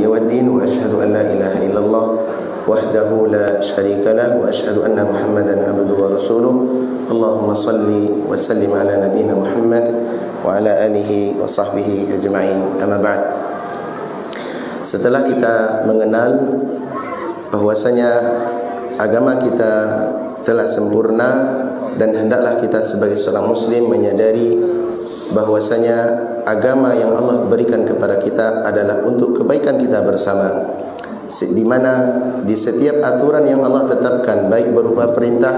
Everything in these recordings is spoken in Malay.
yawmiddin wa asyhadu an la ilaha illallah wahdahu la syarika lah wa asyhadu anna Muhammadan abduhu wa rasuluh. Allahumma salli wa sallim ala nabiyyina Muhammad wa ala alihi wa sahbihi ajma'in. Amma ba'd. Setelah kita mengenal bahwasanya agama kita telah sempurna dan hendaklah kita sebagai seorang muslim menyadari bahwasanya agama yang Allah berikan kepada kita adalah untuk kebaikan kita bersama, di mana di setiap aturan yang Allah tetapkan, baik berupa perintah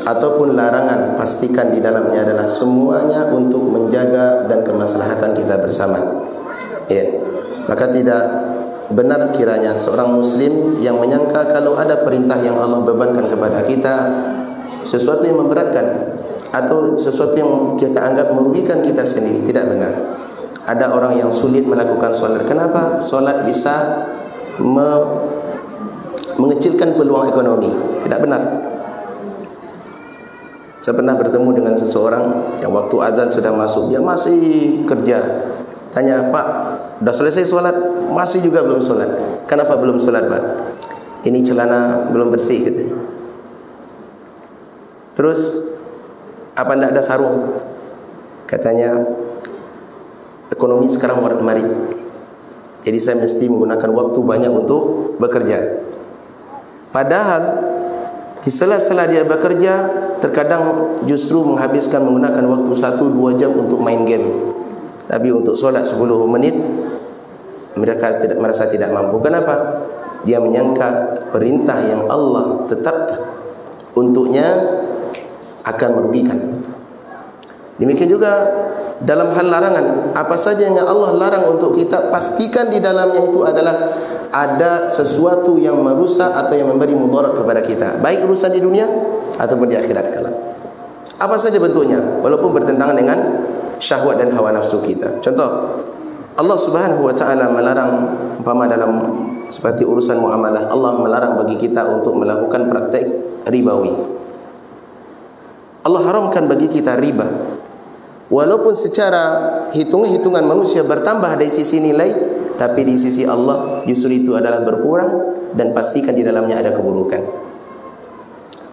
ataupun larangan, pastikan di dalamnya adalah semuanya untuk menjaga dan kemaslahatan kita bersama. Ya, maka tidak benar kiranya seorang muslim yang menyangka kalau ada perintah yang Allah bebankan kepada kita sesuatu yang memberatkan atau sesuatu yang kita anggap merugikan kita sendiri. Tidak benar. Ada orang yang sulit melakukan solat. Kenapa? Solat bisa mengecilkan peluang ekonomi. Tidak benar. Saya pernah bertemu dengan seseorang yang waktu azan sudah masuk, dia masih kerja. Tanya, Pak, dah selesai solat? Masih juga belum solat. Kenapa belum solat, Pak? Ini celana belum bersih, katanya. Terus, apa tidak ada sarung? Katanya, ekonomi sekarang marit-marit, jadi saya mesti menggunakan waktu banyak untuk bekerja. Padahal di sela-sela dia bekerja, terkadang justru menghabiskan menggunakan waktu 1-2 jam untuk main game. Tapi untuk solat 10 menit mereka merasa tidak mampu. Kenapa? Dia menyangka perintah yang Allah tetapkan untuknya akan merugikan. Demikian juga dalam hal larangan, apa saja yang Allah larang untuk kita, pastikan di dalamnya itu adalah ada sesuatu yang merusak atau yang memberi mudarat kepada kita, baik urusan di dunia ataupun di akhirat kelak. Apa saja bentuknya, walaupun bertentangan dengan syahwat dan hawa nafsu kita. Contoh, Allah Subhanahu wa taala melarang umpama dalam seperti urusan muamalah, Allah melarang bagi kita untuk melakukan praktek ribawi. Allah haramkan bagi kita riba. Walaupun secara hitungan manusia bertambah dari sisi nilai, tapi di sisi Allah justru itu adalah berkurang dan pastikan di dalamnya ada keburukan.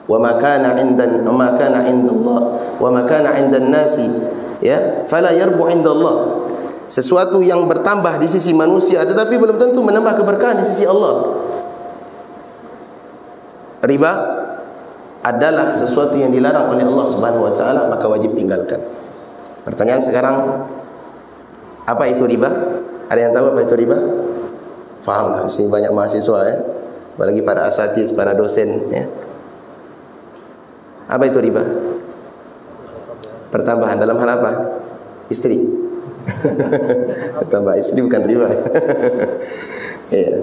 Wa ma kana 'indan ma kana 'indallah wa ma kana 'indan nasi ya fala yarbu 'indallah. Sesuatu yang bertambah di sisi manusia tetapi belum tentu menambah keberkahan di sisi Allah. Riba adalah sesuatu yang dilarang oleh Allah Subhanahu wa taala, maka wajib tinggalkan. Pertanyaan sekarang, apa itu riba? Ada yang tahu apa itu riba? Fahamlah, di sini banyak mahasiswa ya, apalagi para asatiz, para dosen ya. Apa itu riba? Pertambahan dalam hal apa? Istri. Tambah istri bukan riba. Iya.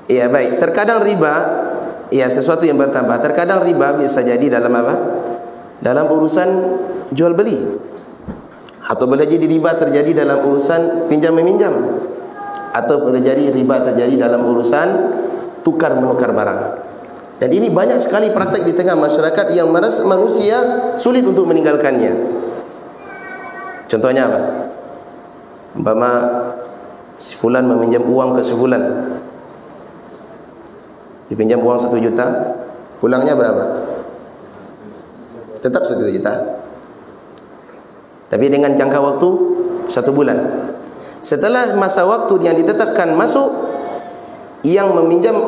Iya, baik. Terkadang riba ya sesuatu yang bertambah. Terkadang riba bisa jadi dalam apa? Dalam urusan jual beli. Atau boleh jadi riba terjadi dalam urusan pinjam meminjam, atau boleh jadi riba terjadi dalam urusan tukar menukar barang. Dan ini banyak sekali praktek di tengah masyarakat yang manusia sulit untuk meninggalkannya. Contohnya apa? Umpama si fulan meminjam uang ke si fulan, dipinjam uang 1 juta, pulangnya berapa? Tetap 1 juta, tapi dengan jangka waktu 1 bulan. Setelah masa waktu yang ditetapkan masuk, yang meminjam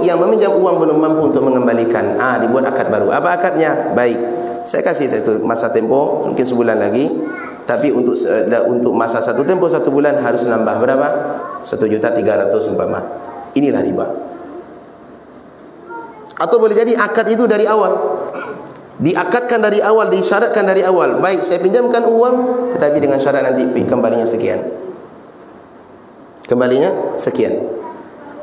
uang belum mampu untuk mengembalikan, dibuat akad baru. Apa akadnya? Baik, saya kasih satu masa tempo mungkin sebulan lagi, tapi untuk masa satu tempo 1 bulan harus nambah berapa? 1.300.000 umpama. Inilah riba. Atau boleh jadi akad itu dari awal, diakadkan dari awal, disyaratkan dari awal. Baik, saya pinjamkan uang, tetapi dengan syarat nanti kembalinya sekian. Kembalinya sekian.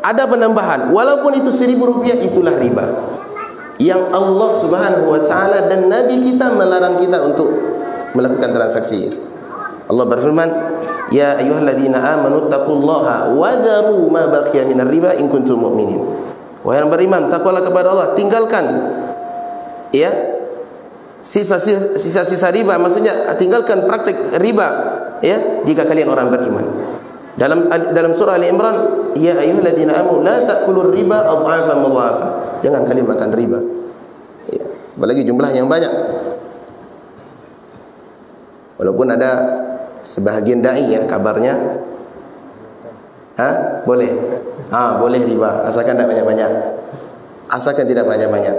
Ada penambahan, walaupun itu Rp1.000, itulah riba yang Allah Subhanahu wa taala dan Nabi kita melarang kita untuk melakukan transaksi itu. Allah berfirman, "Ya ayyuhalladzina amanu taqullaha wa dharu ma baqiya minar riba in kuntum mu'minin." Wahai yang beriman, takwalah kepada Allah, tinggalkan ya sisa-sisa riba, maksudnya tinggalkan praktik riba ya jika kalian orang beriman. Dalam surah Ali Imran, ya ayyuhalladzina amanu la ta'kulur riba adhafan mudhafa. Jangan kalian makan riba. Ya, apalagi jumlah yang banyak. Walaupun ada sebahagian dai ya kabarnya, boleh. Boleh riba asalkan tidak banyak-banyak. Asalkan tidak banyak-banyak.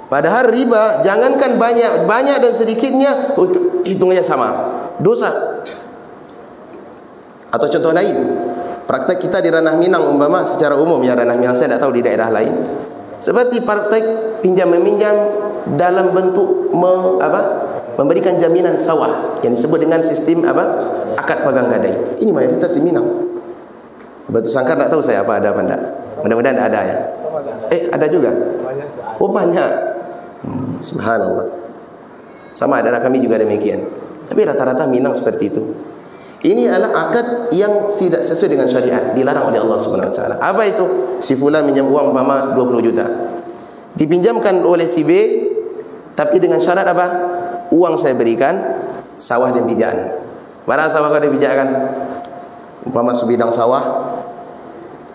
Padahal riba, jangankan banyak dan sedikitnya, hitungannya sama, dosa. Atau contoh lain, praktek kita di ranah Minang umpama secara umum ya, ranah Minang, saya tidak tahu di daerah lain. Seperti praktek pinjam meminjam dalam bentuk memberikan jaminan sawah yang disebut dengan sistem akad pegang gadai. Ini mayoritas di Minang. Batu Sangkar tak tahu saya ada apa enggak. Mudah-mudahan ada ya. Ada juga. Oh banyak. Subhanallah. Sama daerah kami juga demikian. Tapi rata-rata Minang seperti itu. Ini adalah akad yang tidak sesuai dengan syariat, dilarang oleh Allah Subhanahu wa taala. Apa itu? Si fulan minjam uang umpama 20 juta. Dipinjamkan oleh si B, tapi dengan syarat apa? Uang saya berikan, sawah dan pijakan. Barang sawah kau dipijakkan, umpama sebidang sawah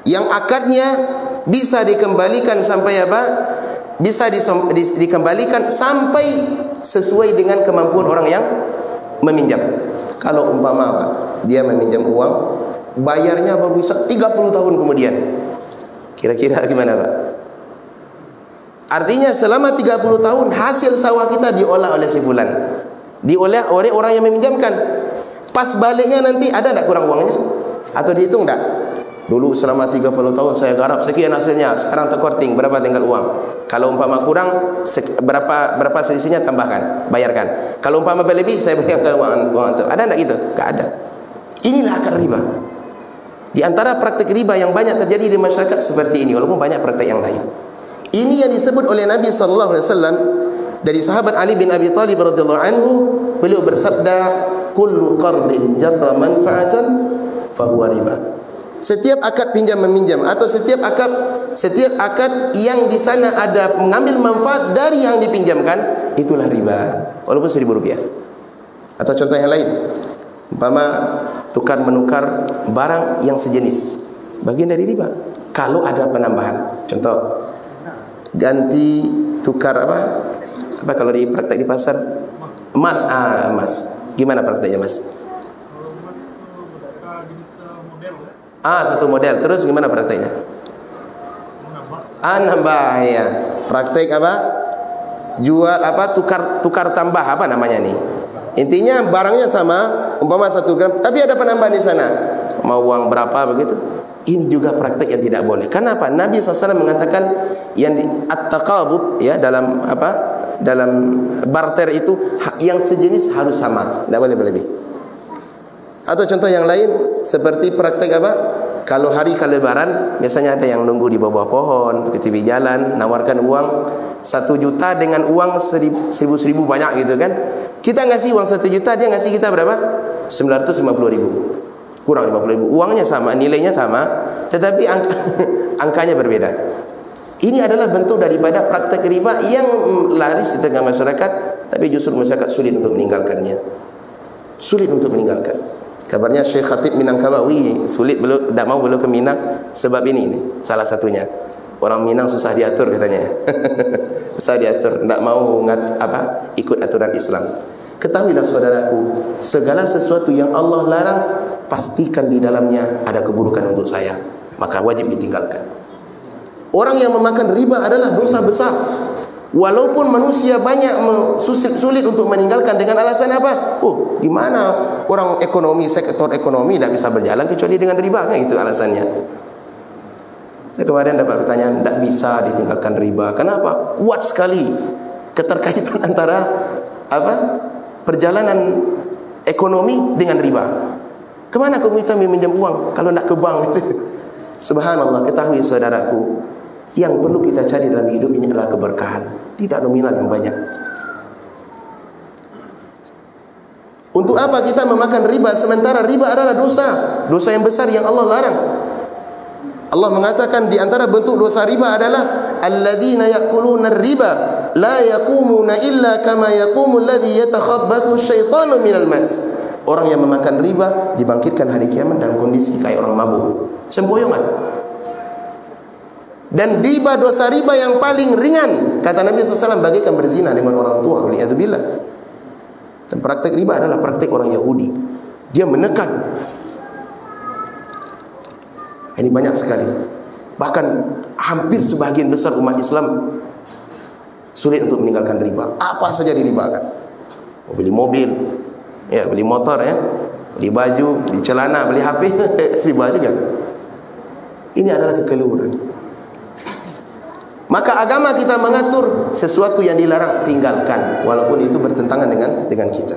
yang akadnya bisa dikembalikan sampai apa? Bisa dikembalikan sampai sesuai dengan kemampuan orang yang meminjam. Kalau umpama apa? Dia meminjam uang, bayarnya baru bisa 30 tahun kemudian. Kira-kira gimana Pak? Artinya selama 30 tahun hasil sawah kita diolah oleh si fulan, diolah oleh orang yang meminjamkan. Pas baliknya nanti ada tak kurang uangnya? Atau dihitung tak? Dulu selama 30 tahun saya garap sekian hasilnya, sekarang terkorting, berapa tinggal uang? Kalau umpama kurang, berapa selisihnya tambahkan, bayarkan. Kalau umpama berlebih, saya bayarkan uang itu. Ada tak gitu? Tak ada. Inilah akar riba. Di antara praktik riba yang banyak terjadi di masyarakat seperti ini, walaupun banyak praktik yang lain. Ini yang disebut oleh Nabi sallallahu alaihi wasallam dari sahabat Ali bin Abi Thalib radhiyallahu anhu, beliau bersabda, "Kullu qardin jarra manfa'atan fa huwa riba." Setiap akad pinjam meminjam atau setiap akad yang di sana ada mengambil manfaat dari yang dipinjamkan, itulah riba, walaupun Rp1.000. Atau contoh yang lain, umpama tukar menukar barang yang sejenis, bagian dari riba. Kalau ada penambahan, contoh ganti tukar apa kalau di praktek di pasar, emas, emas. Gimana prakteknya Mas? Satu model. Terus gimana prakteknya? Nambah ya. Praktek apa? Jual apa? Tukar tambah apa namanya nih? Intinya barangnya sama, umpama 1 gram, tapi ada penambahan di sana. Mau uang berapa begitu? Ini juga praktek yang tidak boleh. Kenapa? Nabi SAW mengatakan yang at-taqabud ya, dalam barter itu yang sejenis harus sama, tidak boleh berlebih. Atau contoh yang lain seperti praktek apa? Kalau hari Lebaran biasanya ada yang nunggu di bawah pohon, di tepi jalan, nawarkan uang 1 juta dengan uang 1.000 banyak gitu kan. Kita ngasih uang 1 juta, dia ngasih kita berapa? 950.000. Kurang 50.000. Uangnya sama, nilainya sama, tetapi angkanya berbeda. Ini adalah bentuk daripada praktek riba yang laris di tengah masyarakat, tapi justru masyarakat sulit untuk meninggalkannya. Sulit untuk meninggalkan. Kabarnya Syekh Khatib Minangkabawi sulit tidak mau ke Minang sebab ini salah satunya. Orang Minang susah diatur katanya. Susah diatur, tidak mau ikut aturan Islam. Ketahuilah saudaraku, segala sesuatu yang Allah larang, pastikan di dalamnya ada keburukan untuk saya, maka wajib ditinggalkan. Orang yang memakan riba adalah dosa besar. Walaupun manusia banyak sulit untuk meninggalkan dengan alasan apa? Gimana orang ekonomi, sektor ekonomi tidak bisa berjalan kecuali dengan riba, kan itu alasannya. Saya kemarin dapat pertanyaan, tidak bisa ditinggalkan riba. Kenapa? Kuat sekali keterkaitan antara perjalanan ekonomi dengan riba. Kemana kamu kita meminjam uang kalau tidak ke bank? Subhanallah, ketahui saudaraku, yang perlu kita cari dalam hidup ini adalah keberkahan, tidak nominal yang banyak. Untuk apa kita memakan riba sementara riba adalah dosa yang besar yang Allah larang. Allah mengatakan di antara bentuk dosa riba adalah alladzina ya'kuluna riba la yaqumuna illa kama yaqumu alladhi yatakhabbathu syaitanu minal mas. Orang yang memakan riba dibangkitkan hari kiamat dalam kondisi kayak orang mabuk, sempoyongan. Dan riba, dosa riba yang paling ringan, kata Nabi SAW, bagaikan berzina dengan orang tua. Waliyadzubillah. Dan praktek riba adalah praktek orang Yahudi. Dia menekan. Ini banyak sekali. Bahkan hampir sebahagian besar umat Islam sulit untuk meninggalkan riba. Apa saja diribakan. Beli mobil, ya, beli motor, ya, beli baju, beli celana, beli HP, riba juga. Ini adalah kekeliruan. Maka agama kita mengatur sesuatu yang dilarang tinggalkan, walaupun itu bertentangan dengan kita.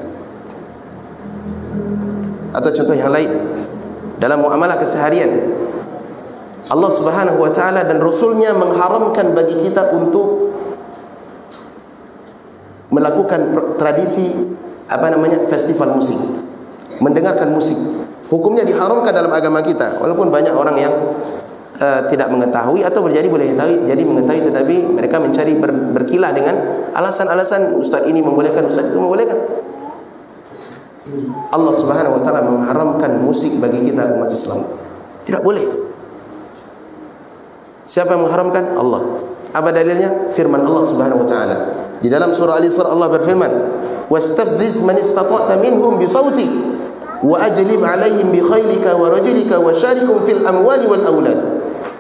Atau contoh yang lain, dalam muamalah keseharian, Allah Subhanahu wa taala dan Rasulnya mengharamkan bagi kita untuk melakukan tradisi festival musik, mendengarkan musik. Hukumnya diharamkan dalam agama kita, walaupun banyak orang yang tidak mengetahui atau boleh mengetahui tetapi mereka mencari berkilah dengan alasan-alasan ustaz ini membolehkan, ustaz itu membolehkan. Allah Subhanahu wa taala mengharamkan musik bagi kita umat Islam. Tidak boleh. Siapa yang mengharamkan? Allah. Apa dalilnya? Firman Allah Subhanahu wa taala. Di dalam surah Al-Isra Allah berfirman, "Wastafziz man istata'ta minhum bi sautik wa ajlib 'alaihim bi khailika wa rajulika wa syarikum fil amwali wal aulad."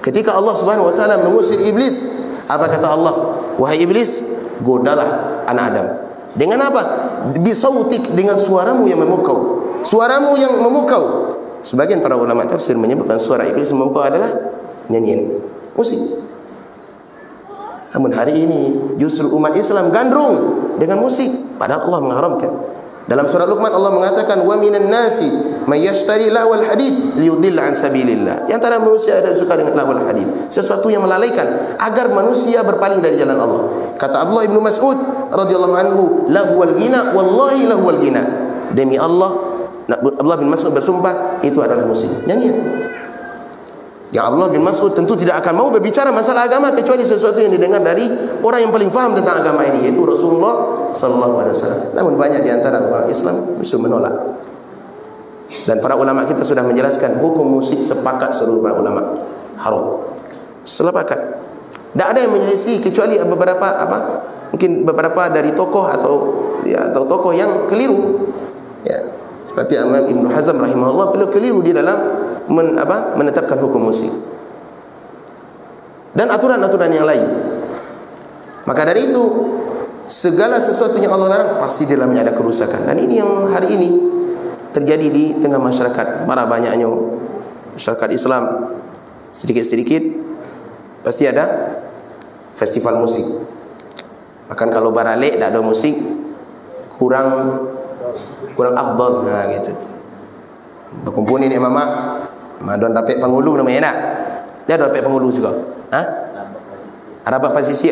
Ketika Allah Subhanahu wa taala mengusir iblis, apa kata Allah? Wahai iblis, godalah anak Adam. Dengan apa? Bi sautik, dengan suaramu yang memukau. Suaramu yang memukau. Sebagian para ulama tafsir menyebutkan suara iblis memukau adalah nyanyian, musik. Namun hari ini justru umat Islam gandrung dengan musik, padahal Allah mengharamkan. Dalam surah Luqman Allah mengatakan, "Wa minan nasi may yashtari lahwal hadits liyudilla an sabilillah." Di antara manusia ada suka dengan lahwal hadits, sesuatu yang melalaikan agar manusia berpaling dari jalan Allah. Kata Abdullah bin Mas'ud radhiyallahu anhu, "Lahwal ghina wallahi lahwal ghina." Demi Allah, Abdullah bin Mas'ud bersumpah, itu adalah musik, nyanyian. Ya, Abdullah bin Mas'ud tentu tidak akan mau berbicara masalah agama kecuali sesuatu yang didengar dari orang yang paling faham tentang agama ini, yaitu Rasulullah sallallahu alaihi wasallam. Namun banyak di antara orang Islam justru menolak. Dan para ulama kita sudah menjelaskan hukum musik, sepakat seluruh para ulama haram. Sepakat. Tidak ada yang menyelisih kecuali mungkin beberapa dari tokoh atau tokoh yang keliru. Ya, seperti Imam Ibnu Hazm rahimahullah, beliau keliru di dalam menetapkan hukum musik dan aturan-aturan yang lain. Maka dari itu, segala sesuatu yang Allah larang pasti di dalamnya ada kerusakan. Dan ini yang hari ini terjadi di tengah masyarakat. Para banyaknya masyarakat Islam, sedikit-sedikit pasti ada festival musik. Bahkan kalau baralek tak ada musik, kurang afdal, gitu. Berkumpul ni mama madon dapat pengulu namanya nak. Dia ada dapat pengulu juga. Rapat pasisi.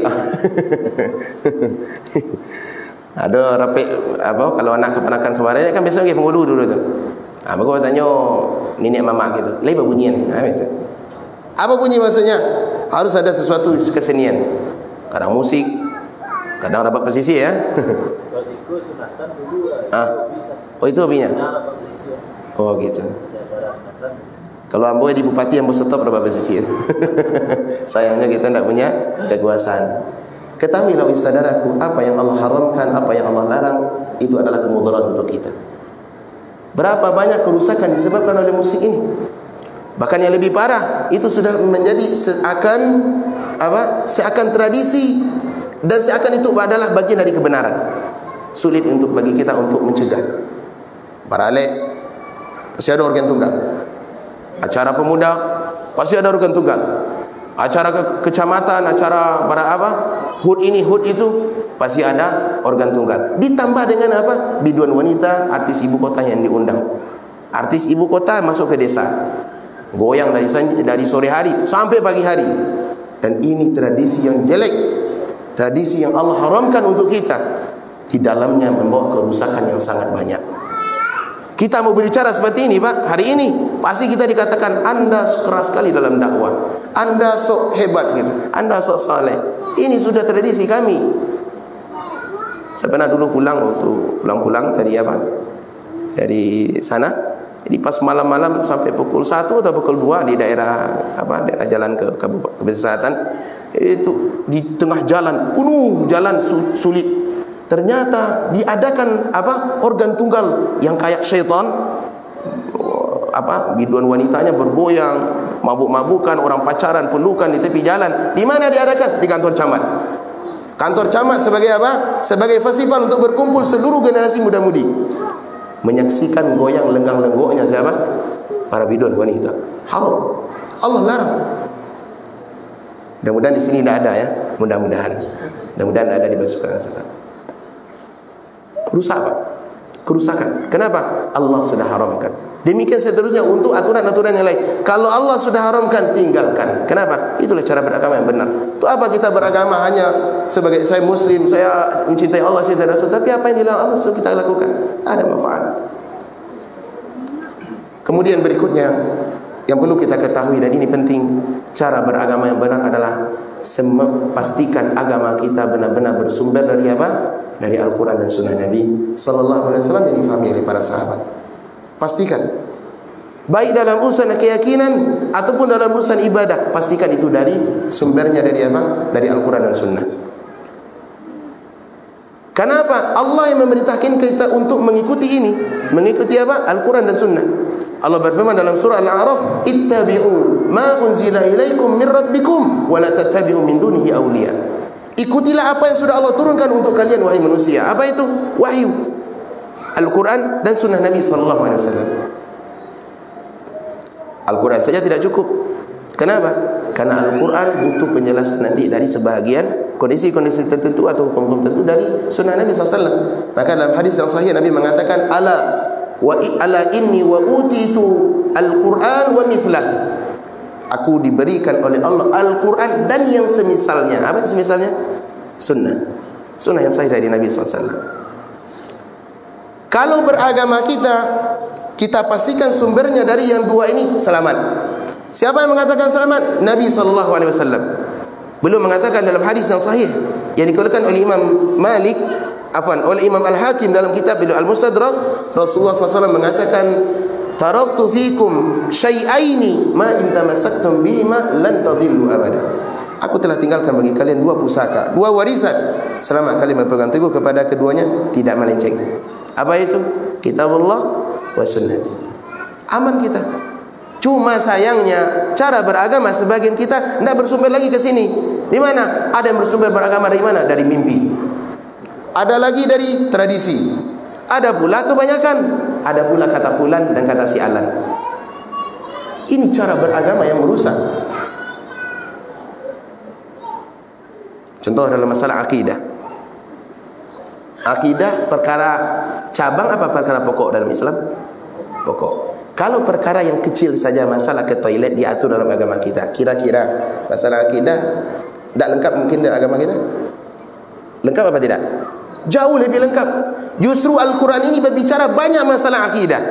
Ada rapat kalau anak kepanakan kemarin kan biasa pergi pengulu dulu tu. Baru tanya nenek mama gitu. Lai bunyian. Gitu. Apa bunyi maksudnya? Harus ada sesuatu kesenian. Kadang musik, kadang rapat pasisi ya. Kalau sunatan dulu. Oh itu hobinya. Oh gitu. Kalau ambo di bupati ambo stop berapa pesisir. Sayangnya kita tidak punya kekuasaan. Ketahuilah saudaraku, apa yang Allah haramkan, apa yang Allah larang, itu adalah kemudaratan untuk kita. Berapa banyak kerusakan disebabkan oleh musik ini. Bahkan yang lebih parah, itu sudah menjadi seakan tradisi, dan seakan itu adalah bagian dari kebenaran. Sulit untuk bagi kita untuk mencegah. Baralek pasti ada organ tunggal. Acara pemuda pasti ada organ tunggal. Acara kecamatan, acara HUT ini, HUT itu pasti ada organ tunggal. Ditambah dengan biduan wanita, artis ibu kota yang diundang. Artis ibu kota masuk ke desa, goyang dari sore hari sampai pagi hari. Dan ini tradisi yang jelek, tradisi yang Allah haramkan untuk kita. Di dalamnya membawa kerusakan yang sangat banyak. Kita mau berbicara seperti ini, Pak, hari ini pasti kita dikatakan Anda keras sekali dalam dakwah, Anda sok hebat gitu, Anda sok saleh. Ini sudah tradisi kami. Saya pernah dulu pulang dari dari sana. Jadi pas malam-malam sampai pukul 1 atau pukul 2 di daerah daerah jalan ke Kabupaten Selatan, itu di tengah jalan penuh, jalan sulit. Ternyata diadakan organ tunggal yang kayak syaitan. Biduan wanitanya bergoyang, mabuk-mabukan, orang pacaran, pelukan di tepi jalan. Di mana diadakan? Di kantor camat. Kantor camat sebagai apa? Sebagai festival untuk berkumpul seluruh generasi muda-mudi, menyaksikan goyang lenggang-lenggoknya siapa? Para biduan wanita. Haram. Allah larang. Mudah-mudahan di sini tidak ada ya. Mudah-mudahan tidak ada di Basukan sana. Rusak Pak. Kerusakan. Kenapa? Allah sudah haramkan. Demikian seterusnya untuk aturan-aturan yang lain. Kalau Allah sudah haramkan, tinggalkan. Kenapa? Itulah cara beragama yang benar. Itu apa kita beragama hanya sebagai saya Muslim, saya mencintai Allah, cintai Rasul, tapi apa yang dilarang Allah sudah kita lakukan. Ada manfaat. Kemudian berikutnya yang perlu kita ketahui, dan ini penting, cara beragama yang benar adalah pastikan agama kita benar-benar bersumber dari apa? Dari Al-Quran dan Sunnah Nabi Sallallahu Alaihi Wasallam yang difahami oleh para sahabat. Pastikan, baik dalam urusan keyakinan ataupun dalam urusan ibadah, pastikan itu dari sumbernya dari apa? Dari Al-Quran dan Sunnah. Kenapa? Allah yang memerintahkan kita untuk mengikuti ini, mengikuti apa? Al-Quran dan Sunnah. Allah berfirman dalam surah Al-A'raf, "Ittabi'u ma unzila ilaikum min rabbikum wa la tattabi'u min dunihi awliya." Ikutilah apa yang sudah Allah turunkan untuk kalian wahai manusia. Apa itu? Wahyu. Al-Quran dan Sunnah Nabi sallallahu alaihi wasallam. Al-Quran saja tidak cukup. Kenapa? Karena Al-Quran butuh penjelasan nanti dari sebahagian kondisi-kondisi tertentu atau hukum-hukum tertentu dari Sunnah Nabi sallallahu alaihi wasallam. Maka dalam hadis yang sahih Nabi mengatakan, ala inni wa utitu al-Quran wa mithlah. Aku diberikan oleh Allah Al-Quran dan yang semisalnya. Apa semisalnya? Sunnah. Sunnah yang sahih dari Nabi SAW. Kalau beragama kita pastikan sumbernya dari yang dua ini, selamat. Siapa yang mengatakan selamat? Nabi SAW. Beliau mengatakan dalam hadis yang sahih yang dikeluarkan oleh Imam Malik, oleh Imam Al-Hakim dalam kitab beliau Al-Mustadrak, Rasulullah SAW mengatakan, "Taraktu fikum syai'aini ma in tamassaktum bihima lan tadillu abada." Aku telah tinggalkan bagi kalian dua pusaka, dua warisan, selama kalian berpegang teguh kepada keduanya tidak melenceng. Apa itu? Kitabullah wa sunnati. Aman kita. Cuma sayangnya cara beragama sebagian kita tidak bersumber lagi ke sini. Di mana? Ada yang bersumber beragama dari mana? Dari mimpi. Ada lagi dari tradisi. Ada pula kebanyakan. Ada pula kata fulan dan kata si alan. Ini cara beragama yang merusak. Contoh dalam masalah akidah. Akidah perkara cabang apa perkara pokok dalam Islam? Pokok. Kalau perkara yang kecil saja, masalah ke toilet diatur dalam agama kita. Kira-kira masalah akidah tidak lengkap mungkin dalam agama kita? Lengkap apa tidak? Jauh lebih lengkap. Justru Al-Quran ini berbicara banyak masalah akidah.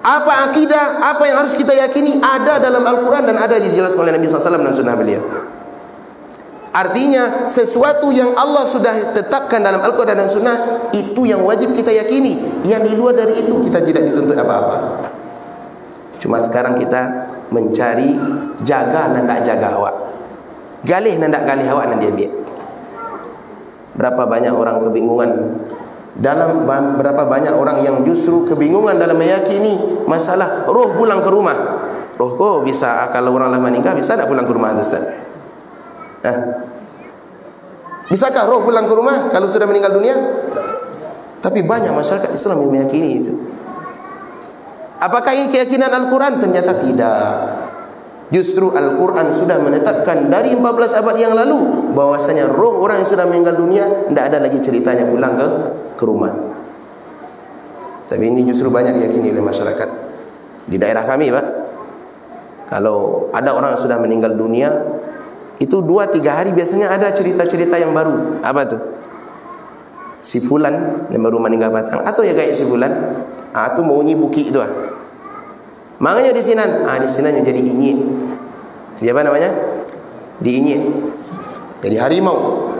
Apa akidah? Apa yang harus kita yakini? Ada dalam Al-Quran dan ada dijelaskan oleh Nabi SAW dan sunnah beliau. Artinya sesuatu yang Allah sudah tetapkan dalam Al-Quran dan Sunnah, itu yang wajib kita yakini. Yang di luar dari itu kita tidak dituntut apa-apa. Cuma sekarang kita mencari jaga dan tak jaga awak, galih dan tak galih awak dan dia biar. Berapa banyak orang kebingungan berapa banyak orang yang justru kebingungan dalam meyakini masalah roh pulang ke rumah. Roh kok bisa, kalau orang lama nikah bisa tak pulang ke rumah, Ustaz? Bisakah roh pulang ke rumah kalau sudah meninggal dunia? Tapi banyak masyarakat Islam yang meyakini itu. Apakah ini keyakinan Al-Quran? Ternyata tidak. Justru Al-Quran sudah menetapkan dari 14 abad yang lalu bahwasanya roh orang yang sudah meninggal dunia tidak ada lagi ceritanya pulang ke rumah. Tapi ini justru banyak diyakini oleh masyarakat. Di daerah kami, Pak, kalau ada orang yang sudah meninggal dunia, itu 2-3 hari biasanya ada cerita-cerita yang baru. Apa tuh? Si fulan yang baru meninggal batang, atau ya kayak si fulan, atau mau nyibuki itu. Makanya di sini yang jadi inyek. Jadi apa namanya? Diinyek. Jadi harimau.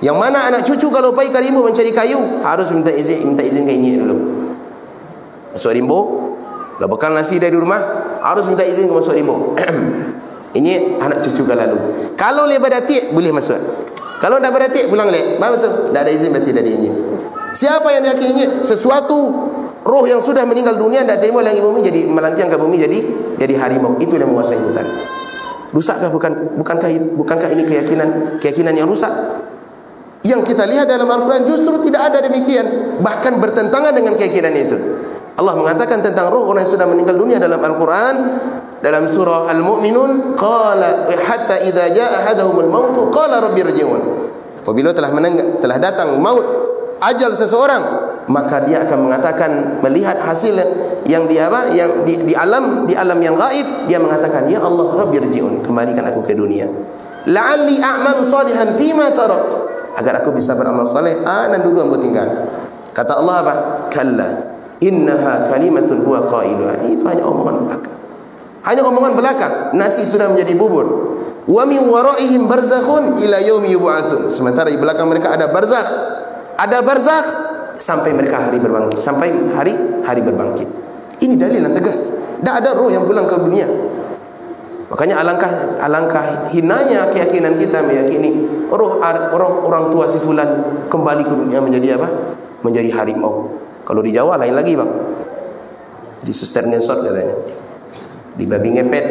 Yang mana anak cucu kalau pergi ke harimau mencari kayu harus minta izin ke inyek dulu. Masuk rimbo, dah bekal nasi dari rumah, harus minta izin ke masuk rimbo. Ini anak cucu lalu. Kalau dia beratik, boleh masuk. Kalau tak beratik, pulang lek. Betul? Tak ada izin berarti dari ini. Siapa yang yakinnya sesuatu roh yang sudah meninggal dunia tidak terima lagi bumi, jadi melantiang ke bumi, jadi harimau. Itu yang menguasai hutan. Rusakkah? Bukankah ini keyakinan yang rusak? Yang kita lihat dalam Al-Quran justru tidak ada demikian, bahkan bertentangan dengan keyakinan itu. Allah mengatakan tentang roh orang yang sudah meninggal dunia dalam Al-Quran, dalam surah Al-Mu'minun, qala hatta idza jaa ahaduhumul maut qala rabbi irji'un. Apabila telah datang maut, ajal seseorang, maka dia akan mengatakan, melihat hasil yang di alam yang gaib, dia mengatakan, ya Allah rabbi irji'un, kembalikan aku ke dunia, la'alli a'malu salihan fima tarakt, agar aku bisa beramal saleh dan dulu ambo tinggal. Kata Allah apa? Kalla innaha kalimatun huwa qailuha. Itu hanya omongan belaka. Hanya omongan belaka. Nasi sudah menjadi bubur. Wa min waraihim barzakhun ila yaumi yub'atsun. Sementara di belakang mereka ada barzakh. Ada barzakh sampai mereka hari berbangkit, sampai hari berbangkit. Ini dalil yang tegas. Tak ada roh yang pulang ke dunia. Makanya alangkah hinanya keyakinan kita meyakini orang tua si fulan kembali ke dunia menjadi apa? Menjadi harimau. Kalau di Jawa lain lagi bang. Di suster ngesot katanya. Di babi ngepet.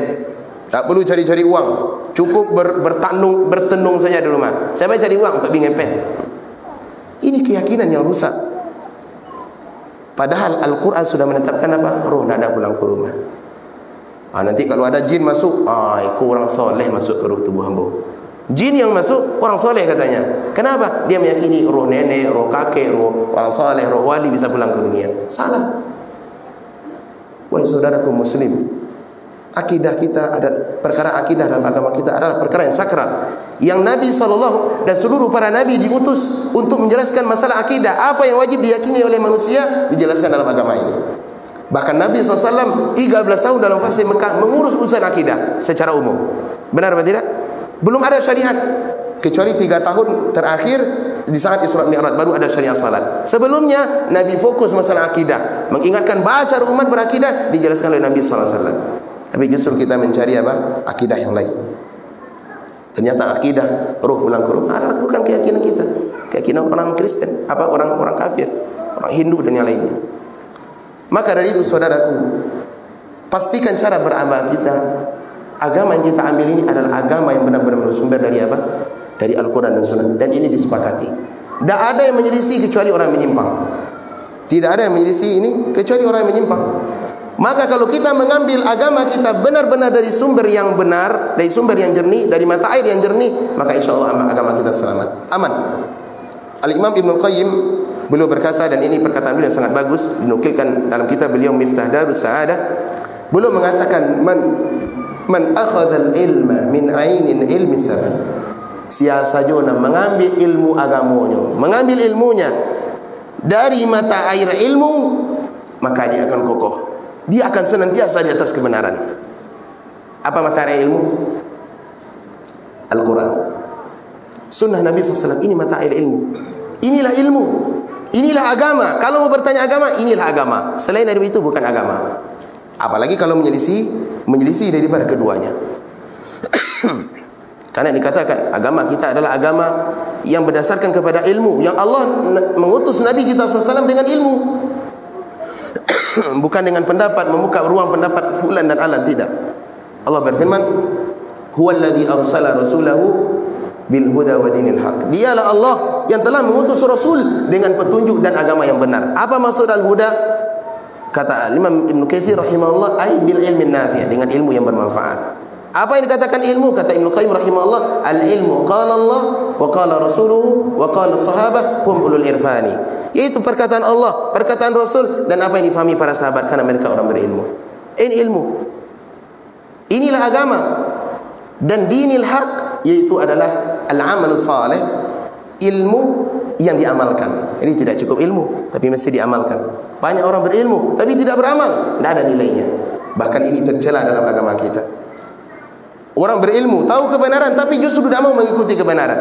Tak perlu cari-cari uang. Cukup bertenung saja di rumah. Saya cari uang babi ngepet. Ini keyakinan yang rusak. Padahal Al-Quran sudah menetapkan apa? Roh tidak ada pulang ke rumah. Nanti kalau ada jin masuk, ikut orang soleh masuk ke roh tubuh hamba. Jin yang masuk orang soleh katanya. Kenapa? Dia meyakini roh nenek, roh kakek, roh orang soleh, roh wali bisa pulang ke dunia. Salah. Wahai saudaraku muslim, akidah kita ada perkara akidah dalam agama kita adalah perkara yang sakral. Yang Nabi SAW dan seluruh para Nabi diutus untuk menjelaskan masalah akidah. Apa yang wajib diyakini oleh manusia dijelaskan dalam agama ini. Bahkan Nabi SAW 13 tahun dalam fase Mekah mengurus urusan akidah secara umum. Benar atau tidak? Belum ada syariat kecuali 3 tahun terakhir di saat Isra Mi'raj baru ada syariat salat. Sebelumnya Nabi fokus masalah akidah, mengingatkan baca umat berakidah dijelaskan oleh Nabi SAW. Tapi justru kita mencari apa? Akidah yang lain. Ternyata akidah roh pulang ke rumah adalah bukan keyakinan kita, keyakinan orang Kristen, orang kafir, orang Hindu dan yang lainnya. Maka dari itu saudaraku, pastikan cara beramal kita. Agama yang kita ambil ini adalah agama yang benar-benar bersumber dari apa? Dari Al-Quran dan Sunnah. Dan ini disepakati. Tidak ada yang menyelisih kecuali orang yang menyimpang. Tidak ada yang menyelisih ini kecuali orang yang menyimpang. Maka kalau kita mengambil agama kita benar-benar dari sumber yang benar, dari sumber yang jernih, dari mata air yang jernih, maka insya Allah agama kita selamat, aman. Al-Imam Ibnul Qayyim beliau berkata, dan ini perkataan beliau yang sangat bagus, dinukilkan dalam kitab beliau Miftah Darus Sa'adah. Beliau mengatakan, man akhadhal ilma min ainin ilmi thabat. Siapa saja mengambil ilmu agamanya, mengambil ilmunya dari mata air ilmu, maka dia akan kokoh. Dia akan senantiasa di atas kebenaran. Apa mata air ilmu? Al-Quran, Sunnah Nabi SAW. Ini mata air ilmu. Inilah ilmu. Inilah agama. Kalau mau bertanya agama, inilah agama. Selain dari itu bukan agama. Apalagi kalau menyelisih daripada keduanya. Karena dikatakan agama kita adalah agama yang berdasarkan kepada ilmu, yang Allah mengutus Nabi kita SAW dengan ilmu. Bukan dengan pendapat, membuka ruang pendapat fulan dan alan, tidak. Allah berfirman, huwallazi arsala rasulahu bil huda wa dinil haq. Dialah Allah yang telah mengutus Rasul dengan petunjuk dan agama yang benar. Apa maksud al-huda? Kata Imam Ibn Katsir rahimahullah, ay bil ilmi nafi', dengan ilmu yang bermanfaat. Apa yang dikatakan ilmu? Kata Ibn Qayyim rahimahullah, al-ilmu qala Allah wa qala rasuluhu wa qala sahabah hum ulul irfani. Yaitu perkataan Allah, perkataan Rasul, dan apa yang difahami para sahabat karena mereka orang berilmu. Ini ilmu. Inilah agama. Dan dinil haq, yaitu adalah al-amal salih, ilmu yang diamalkan. Jadi tidak cukup ilmu, tapi mesti diamalkan. Banyak orang berilmu tapi tidak beramal, tidak ada nilainya. Bahkan ini tercela dalam agama kita. Orang berilmu tahu kebenaran tapi justru tidak mau mengikuti kebenaran.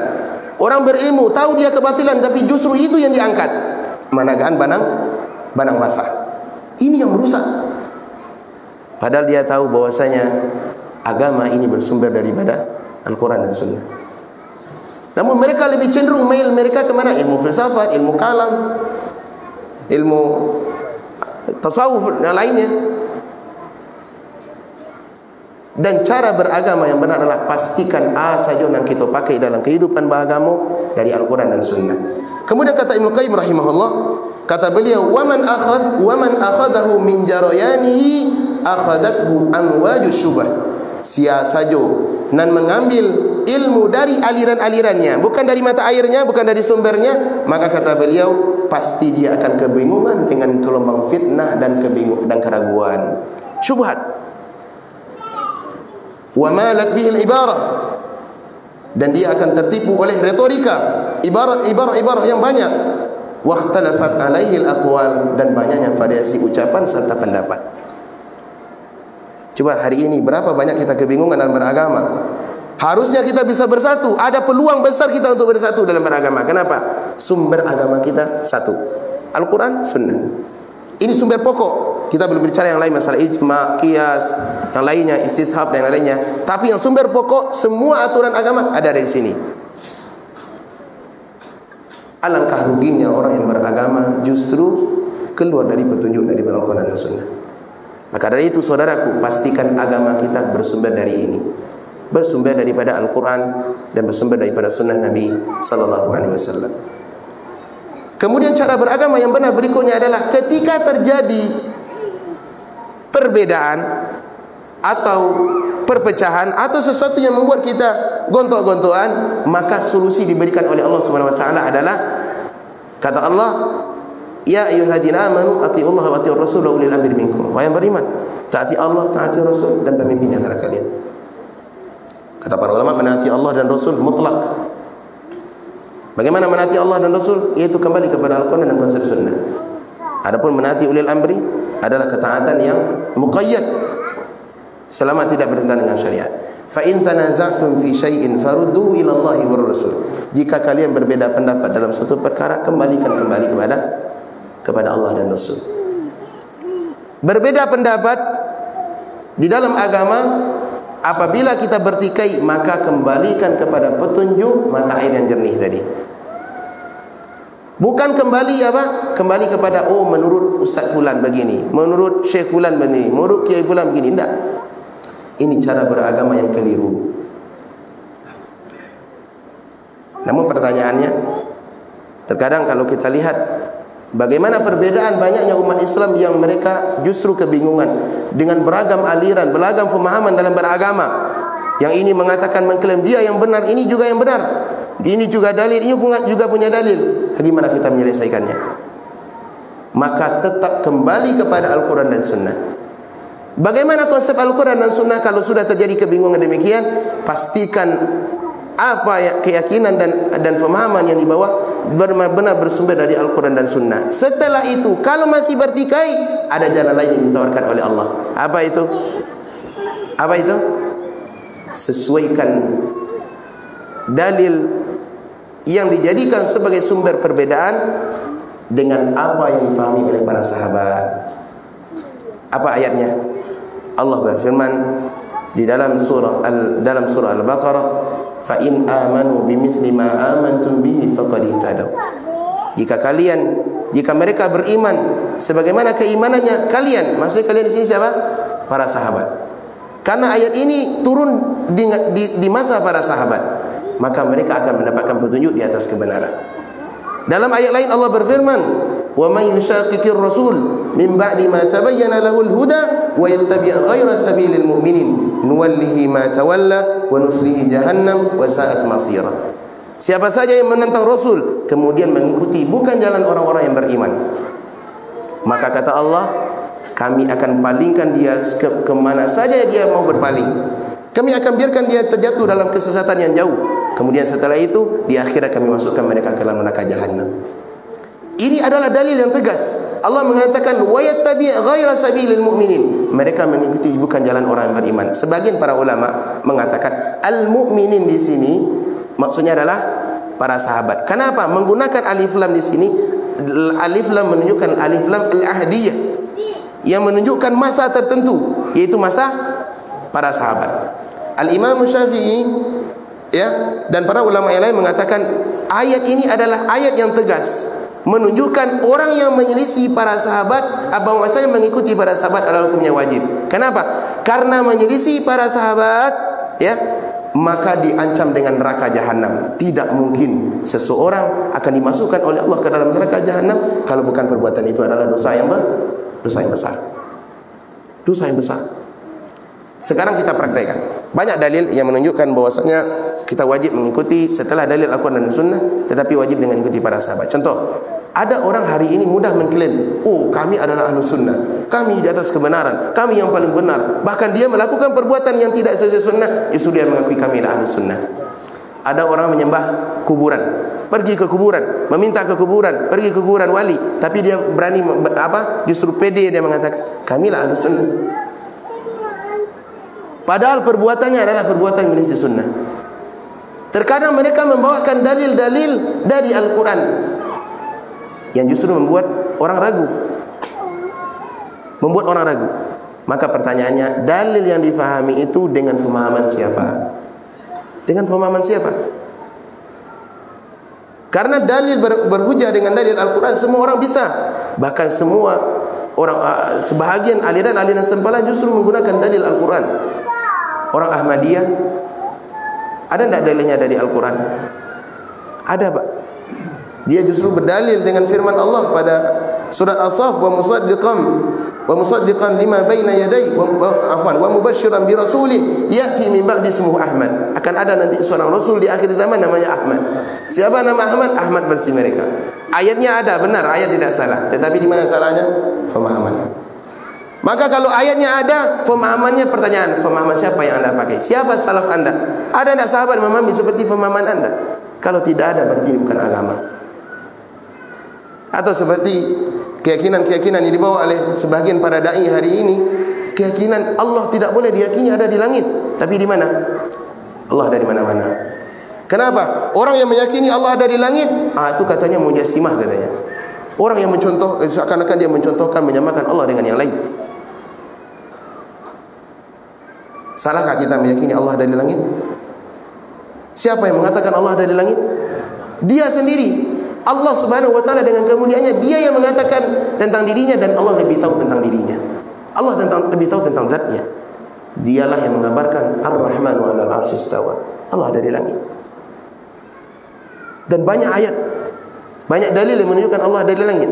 Orang berilmu tahu dia kebatilan tapi justru itu yang diangkat. Managaan banang basah. Ini yang merusak. Padahal dia tahu bahwasanya agama ini bersumber daripada Al-Quran dan Sunnah. Namun mereka lebih cenderung mail mereka kemana? Ilmu filsafat, ilmu kalam, ilmu tasawuf dan lainnya. Dan cara beragama yang benar adalah pastikan saja yang kita pakai dalam kehidupan beragama dari Al-Quran dan Sunnah. Kemudian kata Ibnu Qayyim rahimahullah, kata beliau, waman akhadahu min jarayanihi akhadathu amwaju syubah. Sia saja nan mengambil ilmu dari aliran-alirannya, bukan dari mata airnya, bukan dari sumbernya, maka kata beliau pasti dia akan kebingungan dengan gelombang fitnah dan keraguan, syubhat. Wa malat bihi al-ibarah, dan dia akan tertipu oleh retorika, ibarat yang banyak. Wa ikhtalafat alaihi al-aqwal, dan banyaknya variasi ucapan serta pendapat. Coba hari ini berapa banyak kita kebingungan dalam beragama. Harusnya kita bisa bersatu, ada peluang besar kita untuk bersatu dalam beragama. Kenapa? Sumber agama kita satu, Al-Quran, Sunnah. Ini sumber pokok. Kita belum bicara yang lain, masalah ijma, qiyas, yang lainnya, istishab dan yang lainnya. Tapi yang sumber pokok semua aturan agama ada dari sini. Alangkah ruginya orang yang beragama justru keluar dari petunjuk dari Al-Quran dan Sunnah. Maka dari itu saudaraku, pastikan agama kita bersumber dari ini, bersumber daripada Al-Quran dan bersumber daripada Sunnah Nabi Sallallahu Alaihi Wasallam. Kemudian cara beragama yang benar berikutnya adalah ketika terjadi perbedaan atau perpecahan atau sesuatu yang membuat kita gontok-gontokan, maka solusi diberikan oleh Allah Subhanahu wa taala adalah kata Allah, ya ayyuhalladzina amanu atiiullaha wa atiiur rasul wa ulil amri minkum. Wahai yang beriman, taati Allah, taati Rasul dan pemimpin di antara kalian. Kata para ulama, menaati Allah dan Rasul mutlak. Bagaimana menaati Allah dan Rasul? Yaitu kembali kepada Al-Quran dan konsep Sunnah. Adapun menaati ulil amri adalah ketaatan yang muqayyad, selama tidak bertentangan dengan syariat. Fa in tanaza'tum fi syai'in farudduhu ila Allahi war Rasul. Jika kalian berbeda pendapat dalam suatu perkara, kembalikan kepada Allah dan Rasul. Berbeda pendapat di dalam agama, apabila kita bertikai, maka kembalikan kepada petunjuk mata air yang jernih tadi. Bukan kembali kembali kepada menurut Ustaz Fulan begini, menurut Syekh Fulan begini, menurut Kiai Fulan begini. Tidak. Ini cara beragama yang keliru. Namun pertanyaannya, terkadang kalau kita lihat bagaimana perbedaan banyaknya umat Islam yang mereka justru kebingungan dengan beragam aliran, beragam pemahaman dalam beragama. Yang ini mengatakan mengklaim dia yang benar, ini juga yang benar. Ini juga dalil, ini juga punya dalil. Bagaimana kita menyelesaikannya? Maka tetap kembali kepada Al-Quran dan Sunnah. Bagaimana konsep Al-Quran dan Sunnah kalau sudah terjadi kebingungan demikian? Pastikan apa keyakinan dan pemahaman yang dibawa benar-benar bersumber dari Al-Quran dan Sunnah. Setelah itu, kalau masih bertikai, ada jalan lain yang ditawarkan oleh Allah. Apa itu? Apa itu? Sesuaikan dalil yang dijadikan sebagai sumber perbedaan dengan apa yang difahami oleh para sahabat. Apa ayatnya? Allah berfirman di dalam surah Al-Baqarah, fa in amanu bimithli ma amantum bihi faqad ihtadaw. Jika mereka beriman sebagaimana keimanannya kalian, maksudnya kalian di sini siapa? Para sahabat. Karena ayat ini turun di masa para sahabat, maka mereka akan mendapatkan petunjuk di atas kebenaran. Dalam ayat lain Allah berfirman, wa may yushaqiqir rasul min ba'di ma tabayyana lahul huda wa yattabi' ghayra sabilil mu'minin nuwallihi ma tawalla wa nuslihi jahannam wa sa'at masira. Siapa saja yang menentang Rasul kemudian mengikuti bukan jalan orang-orang yang beriman, maka kata Allah, kami akan palingkan dia kemana saja dia mau berpaling. Kami akan biarkan dia terjatuh dalam kesesatan yang jauh. Kemudian setelah itu, di akhirat kami masukkan mereka ke dalam neraka jahanam. Ini adalah dalil yang tegas. Allah mengatakan, wa yattabi' ghaira sabilil mu'minin. Mereka mengikuti bukan jalan orang yang beriman. Sebagian para ulama mengatakan al-mu'minin di sini maksudnya adalah para sahabat. Kenapa menggunakan alif lam di sini? Alif lam menunjukkan alif lam al-ahdiyah. yang menunjukkan masa tertentu, yaitu masa para sahabat. Al-Imam Syafi'i dan para ulama yang lain mengatakan ayat ini adalah ayat yang tegas, menunjukkan orang yang menyelisih para sahabat, bahwasanya mengikuti para sahabat adalah hukumnya wajib. Kenapa? Karena menyelisih para sahabat maka diancam dengan neraka jahanam. Tidak mungkin seseorang akan dimasukkan oleh Allah ke dalam neraka jahanam kalau bukan perbuatan itu adalah dosa yang besar. Dosa yang besar. Sekarang kita praktekkan. Banyak dalil yang menunjukkan bahwasanya kita wajib mengikuti setelah dalil Al-Quran dan Sunnah, tetapi wajib dengan ikuti para sahabat. Contoh, ada orang hari ini mudah mengklaim, oh kami adalah ahlu sunnah, kami di atas kebenaran, kami yang paling benar. Bahkan dia melakukan perbuatan yang tidak sesuai sunnah, justru dia mengakui kami adalah ahlu sunnah. Ada orang menyembah kuburan, pergi ke kuburan, meminta ke kuburan, pergi ke kuburan wali, tapi dia berani justru pede dia mengatakan kamilah ahlu sunnah. Padahal perbuatannya adalah perbuatan menyelisih sunnah. Terkadang mereka membawakan dalil-dalil dari Al-Quran yang justru membuat orang ragu. Maka pertanyaannya, dalil yang difahami itu dengan pemahaman siapa? Dengan pemahaman siapa? Karena dalil berhujah dengan dalil Al-Quran semua orang bisa. Bahkan semua orang, sebahagian aliran-aliran sempalan justru menggunakan dalil Al-Quran. Orang Ahmadiyah, ada tidak dalilnya dari Al-Quran? Ada, Pak. Dia justru berdalil dengan firman Allah pada surat As-Saff, wa musaddiqan lima baina yadayhi wa mubasysyiran bi rasulin ya'ti min ba'di ismuhu Ahmad. Akan ada nanti seorang rasul di akhir zaman namanya Ahmad. Siapa nama Ahmad? Ahmad versi mereka. Ayatnya ada, benar, ayat tidak salah. Tetapi di mana salahnya? Pemahaman. Maka kalau ayatnya ada, pemahamannya pertanyaan, pemahaman siapa yang anda pakai? Siapa salaf anda? Ada tidak sahabat memahami seperti pemahaman anda? Kalau tidak ada, berarti bukan agama. Atau seperti keyakinan-keyakinan yang dibawa oleh sebagian para dai hari ini, keyakinan Allah tidak boleh diyakini ada di langit, tapi di mana? Allah ada di mana-mana. Kenapa? Orang yang meyakini Allah ada di langit, itu katanya mujassimah katanya. Orang yang mencontoh, seakan-akan dia mencontohkan, menyamakan Allah dengan yang lain. Salahkah kita meyakini Allah ada di langit? Siapa yang mengatakan Allah ada di langit? Dia sendiri. Allah Subhanahu wa taala dengan kemuliaannya, dia yang mengatakan tentang dirinya, dan Allah lebih tahu tentang dirinya. Allah lebih tahu tentang zatnya. Dialah yang mengabarkan Ar-Rahmanu 'alal 'arsy istawa. Allah ada di langit. Dan banyak ayat, banyak dalil yang menunjukkan Allah ada di langit.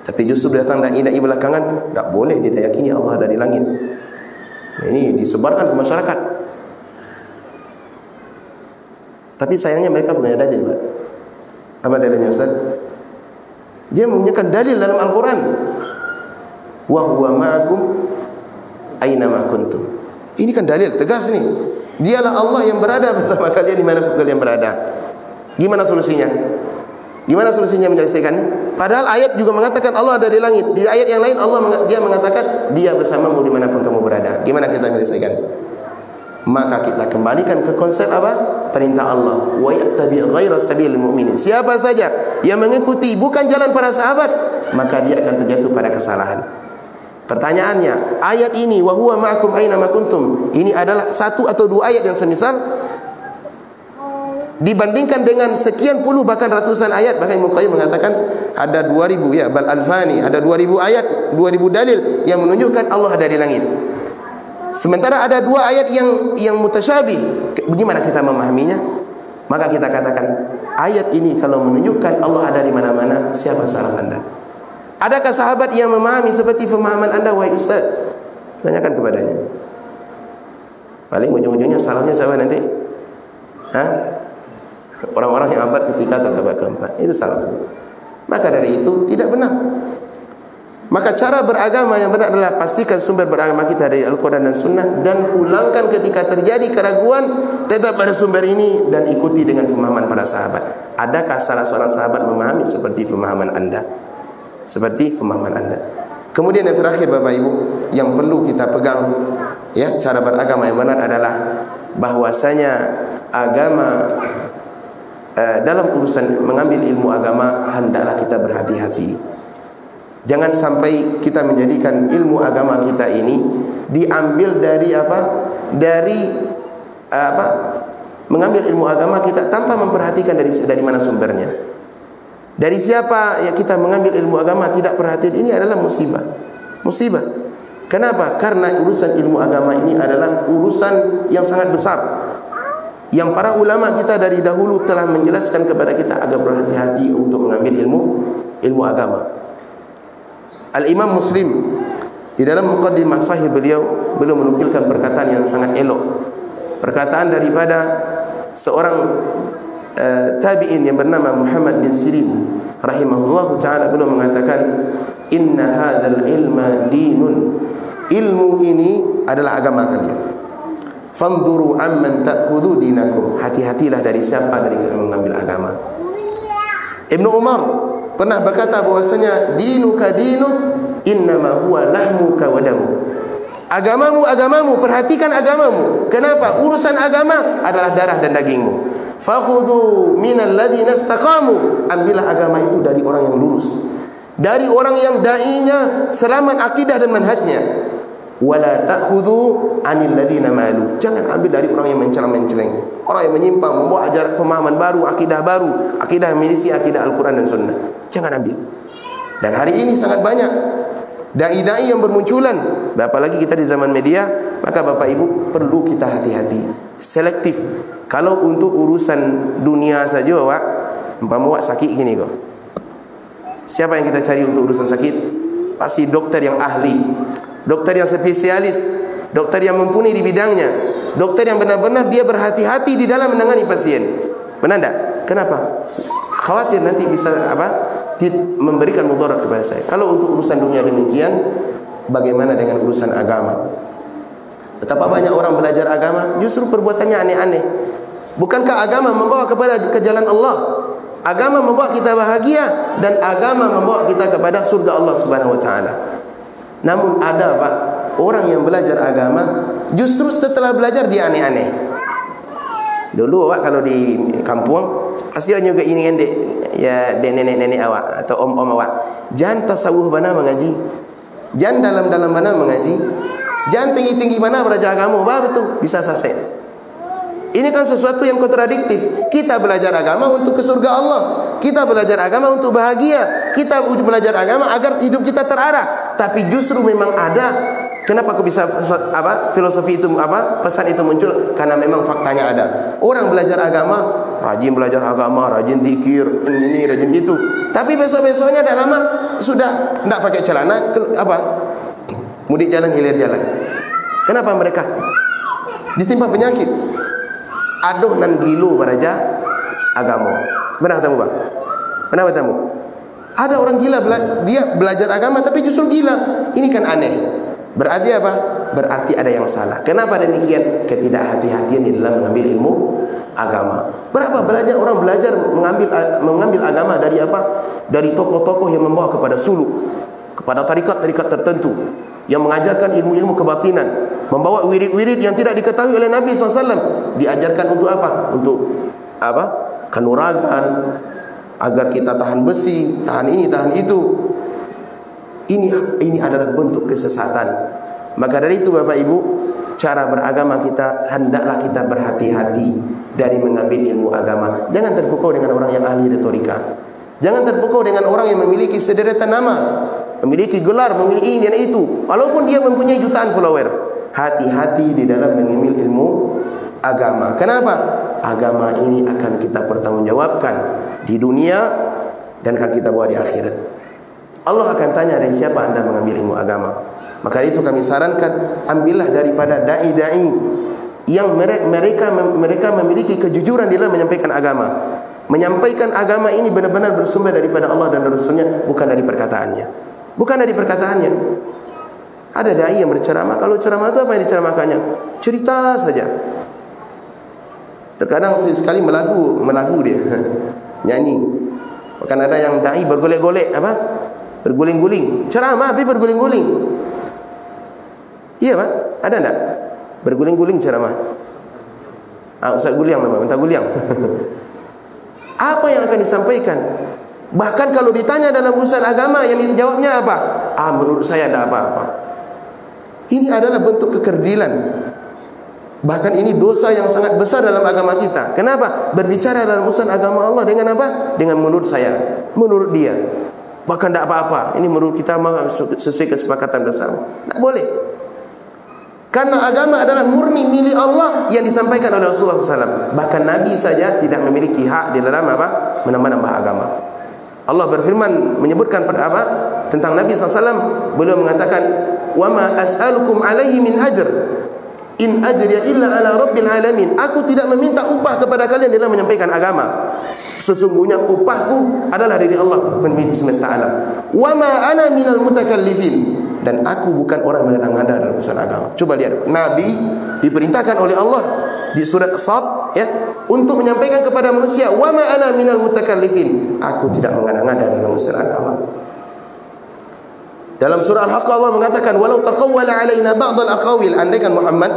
Tapi justru datang dai belakangan, tak boleh diyakini Allah ada di langit. Ini disebarkan ke masyarakat. Tapi sayangnya mereka punya dalil, Pak. Apa dalilnya, Ustaz? Dia mempunyai dalil dalam Al-Quran. Wa huwa ma'akum aina ma kuntum. Ini kan dalil tegas nih. Dialah Allah yang berada bersama kalian dimanapun kalian berada. Gimana solusinya? Gimana solusinya menyelesaikannya? Padahal ayat juga mengatakan Allah ada di langit. Di ayat yang lain dia mengatakan dia bersamamu dimanapun kamu berada. Gimana kita menyelesaikan? Maka kita kembalikan ke konsep apa? Perintah Allah. Wa yattabi' ghaira sabilil mu'minin. Siapa saja yang mengikuti bukan jalan para sahabat, maka dia akan terjatuh pada kesalahan. Pertanyaannya, ayat ini wa huwa ma'akum aina ma kuntum, ini adalah satu atau dua ayat yang semisal dibandingkan dengan sekian puluh bahkan ratusan ayat. Bahkan Ibnu Qayyim mengatakan ada 2000 bal alfani, ada 2000 ayat, 2000 dalil yang menunjukkan Allah ada di langit. Sementara ada dua ayat yang mutasyabih. Bagaimana kita memahaminya? Maka kita katakan ayat ini kalau menunjukkan Allah ada di mana-mana, siapa salaf Anda? Adakah sahabat yang memahami seperti pemahaman Anda, wahai Ustaz? Tanyakan kepadanya. Paling ujung-ujungnya salafnya siapa nanti? Orang-orang yang abad ketiga atau abad keempat, itu salafnya. Maka dari itu tidak benar. Maka cara beragama yang benar adalah pastikan sumber beragama kita dari Al-Quran dan Sunnah, dan pulangkan ketika terjadi keraguan tetap pada sumber ini dan ikuti dengan pemahaman para sahabat. Adakah salah seorang sahabat memahami seperti pemahaman Anda? Seperti pemahaman Anda. Kemudian yang terakhir Bapak Ibu, yang perlu kita pegang cara beragama yang benar adalah bahwasanya agama dalam urusan mengambil ilmu agama hendaklah kita berhati-hati. Jangan sampai kita menjadikan ilmu agama kita ini diambil dari apa? Mengambil ilmu agama kita tanpa memperhatikan dari mana sumbernya. Dari siapa ya kita mengambil ilmu agama tidak perhatian, ini adalah musibah. Musibah. Kenapa? Karena urusan ilmu agama ini adalah urusan yang sangat besar, yang para ulama kita dari dahulu telah menjelaskan kepada kita agar berhati-hati untuk mengambil ilmu agama. Al-Imam Muslim di dalam muqaddimah sahih beliau menukilkan perkataan yang sangat elok. Perkataan daripada seorang tabi'in yang bernama Muhammad bin Sirin rahimahullahu ta'ala. Beliau mengatakan, inna hadzal ilma dinun, ilmu ini adalah agama kalian. Fanzuru amman ta'khudhu dinakum, hati-hatilah dari siapa dari kalian mengambil agama. Ibnu Umar pernah berkata bahwasanya dinuka dinuk innama huwa lahmuka wa damuk. Agamamu, perhatikan agamamu. Kenapa? Urusan agama adalah darah dan dagingmu. Fakhudhu minal ladzina istaqamu, ambillah agama itu dari orang yang lurus, dari orang yang dai-nya selamat akidah dan manhajnya. Wala ta'khudhu anil ladzina malu, jangan ambil dari orang yang menceleng-menceleng, orang yang menyimpang, membawa ajaran pemahaman baru, akidah yang milisi akidah Al-Quran dan Sunnah. Jangan ambil. Dan hari ini sangat banyak dai-dai yang bermunculan, apalagi kita di zaman media. Maka Bapak Ibu perlu kita hati-hati, selektif. Kalau untuk urusan dunia saja, Pak, umpama sakit gini kok, siapa yang kita cari untuk urusan sakit? Pasti dokter yang ahli, dokter yang spesialis, dokter yang mumpuni di bidangnya, dokter yang benar-benar dia berhati-hati di dalam menangani pasien. Benar tak? Kenapa? Khawatir nanti bisa memberikan mudarat kepada saya. Kalau untuk urusan dunia demikian, bagaimana dengan urusan agama? Betapa banyak orang belajar agama justru perbuatannya aneh-aneh. Bukankah agama membawa kepada ke jalan Allah? Agama membawa kita bahagia dan agama membawa kita kepada surga Allah Subhanahu wa taala. Namun ada Pak, orang yang belajar agama justru setelah belajar dia aneh-aneh. Dulu Pak kalau di kampung pasti juga ini dek ya nenek-nenek awak atau om-om awak. Jangan tasawuf bana mengaji. Jangan dalam-dalam bana mengaji. Jangan tinggi-tinggi bana belajar agama. Betul, bisa selesai. Ini kan sesuatu yang kontradiktif. Kita belajar agama untuk ke surga Allah, kita belajar agama untuk bahagia, kita belajar agama agar hidup kita terarah. Tapi justru memang ada. Kenapa kok bisa filosofi itu pesan itu muncul? Karena memang faktanya ada. Orang belajar agama, rajin belajar agama, rajin zikir, ini rajin itu. Tapi besok-besoknya dah lama sudah tidak pakai celana, mudik jalan, hilir jalan. Kenapa mereka ditimpa penyakit? Aduh nan gilu beraja agama. Benar tamu Bang? Benar tamu? Ada orang gila dia belajar agama tapi justru gila. Ini kan aneh. Berarti apa? Berarti ada yang salah. Kenapa demikian? Ketidakhati-hatian di dalam mengambil ilmu agama. Berapa orang belajar mengambil agama dari apa? Dari tokoh-tokoh yang membawa kepada suluk, kepada tarikat-tarikat tertentu, yang mengajarkan ilmu-ilmu kebatinan, membawa wirid-wirid yang tidak diketahui oleh Nabi SAW. Diajarkan untuk apa? Untuk kanuragan, agar kita tahan besi, tahan ini, tahan itu. Ini adalah bentuk kesesatan. Maka dari itu Bapak Ibu, cara beragama kita hendaklah kita berhati-hati dari mengambil ilmu agama. Jangan terpukau dengan orang yang ahli retorika. Jangan terpukau dengan orang yang memiliki sederetan nama, memiliki gelar, memiliki ini dan itu, walaupun dia mempunyai jutaan follower. Hati-hati di dalam mengambil ilmu agama. Kenapa? Agama ini akan kita pertanggungjawabkan di dunia dan akan kita bawa di akhirat. Allah akan tanya dari siapa anda mengambil ilmu agama. Maka itu kami sarankan, ambillah daripada dai-dai yang mereka memiliki kejujuran di dalam menyampaikan agama. Menyampaikan agama ini benar-benar bersumber daripada Allah dan Rasulnya, bukan dari perkataannya. Bukan dari perkataannya. Ada dai yang berceramah, kalau ceramah itu apa yang diceramahkannya? Cerita saja. Terkadang sekali melagu dia, nyanyi. Bahkan ada yang dai bergolek-golek, berguling-guling. Ceramah tapi berguling-guling. Iya Pak, ada enggak? Berguling-guling ceramah. Ustaz Guliang nama, minta Guliang. Apa yang akan disampaikan? Bahkan kalau ditanya dalam urusan agama, yang dijawabnya apa? Menurut saya tidak apa-apa. Ini adalah bentuk kekerdilan. Bahkan ini dosa yang sangat besar dalam agama kita. Kenapa? Berbicara dalam urusan agama Allah dengan apa? Dengan menurut saya, menurut dia. Bahkan tidak apa-apa. Ini menurut kita sesuai kesepakatan bersama. Tidak boleh. Karena agama adalah murni milik Allah yang disampaikan oleh Rasulullah SAW. Bahkan Nabi saja tidak memiliki hak di dalam apa? Menambah-nambah agama. Allah berfirman menyebutkan pada apa? Tentang Nabi SAW. Beliau mengatakan, "Wa ma as'alukum alaihi min ajr. In ajriya illa ala rabbil alamin." Aku tidak meminta upah kepada kalian dalam menyampaikan agama. Sesungguhnya upahku adalah dari Allah pemilik semesta alam. Wa ma ana minal mutakallifin. Dan aku bukan orang mengada-ngada dalam urusan agama. Coba lihat, Nabi diperintahkan oleh Allah di surat Sad ya, untuk menyampaikan kepada manusia, wa ma ana minal mutakallifin. Aku tidak mengada-ngada dalam urusan agama. Dalam surah Al-Haqq Allah mengatakan, walau taqawwala alaina ba'dal aqawil, andaikan Muhammad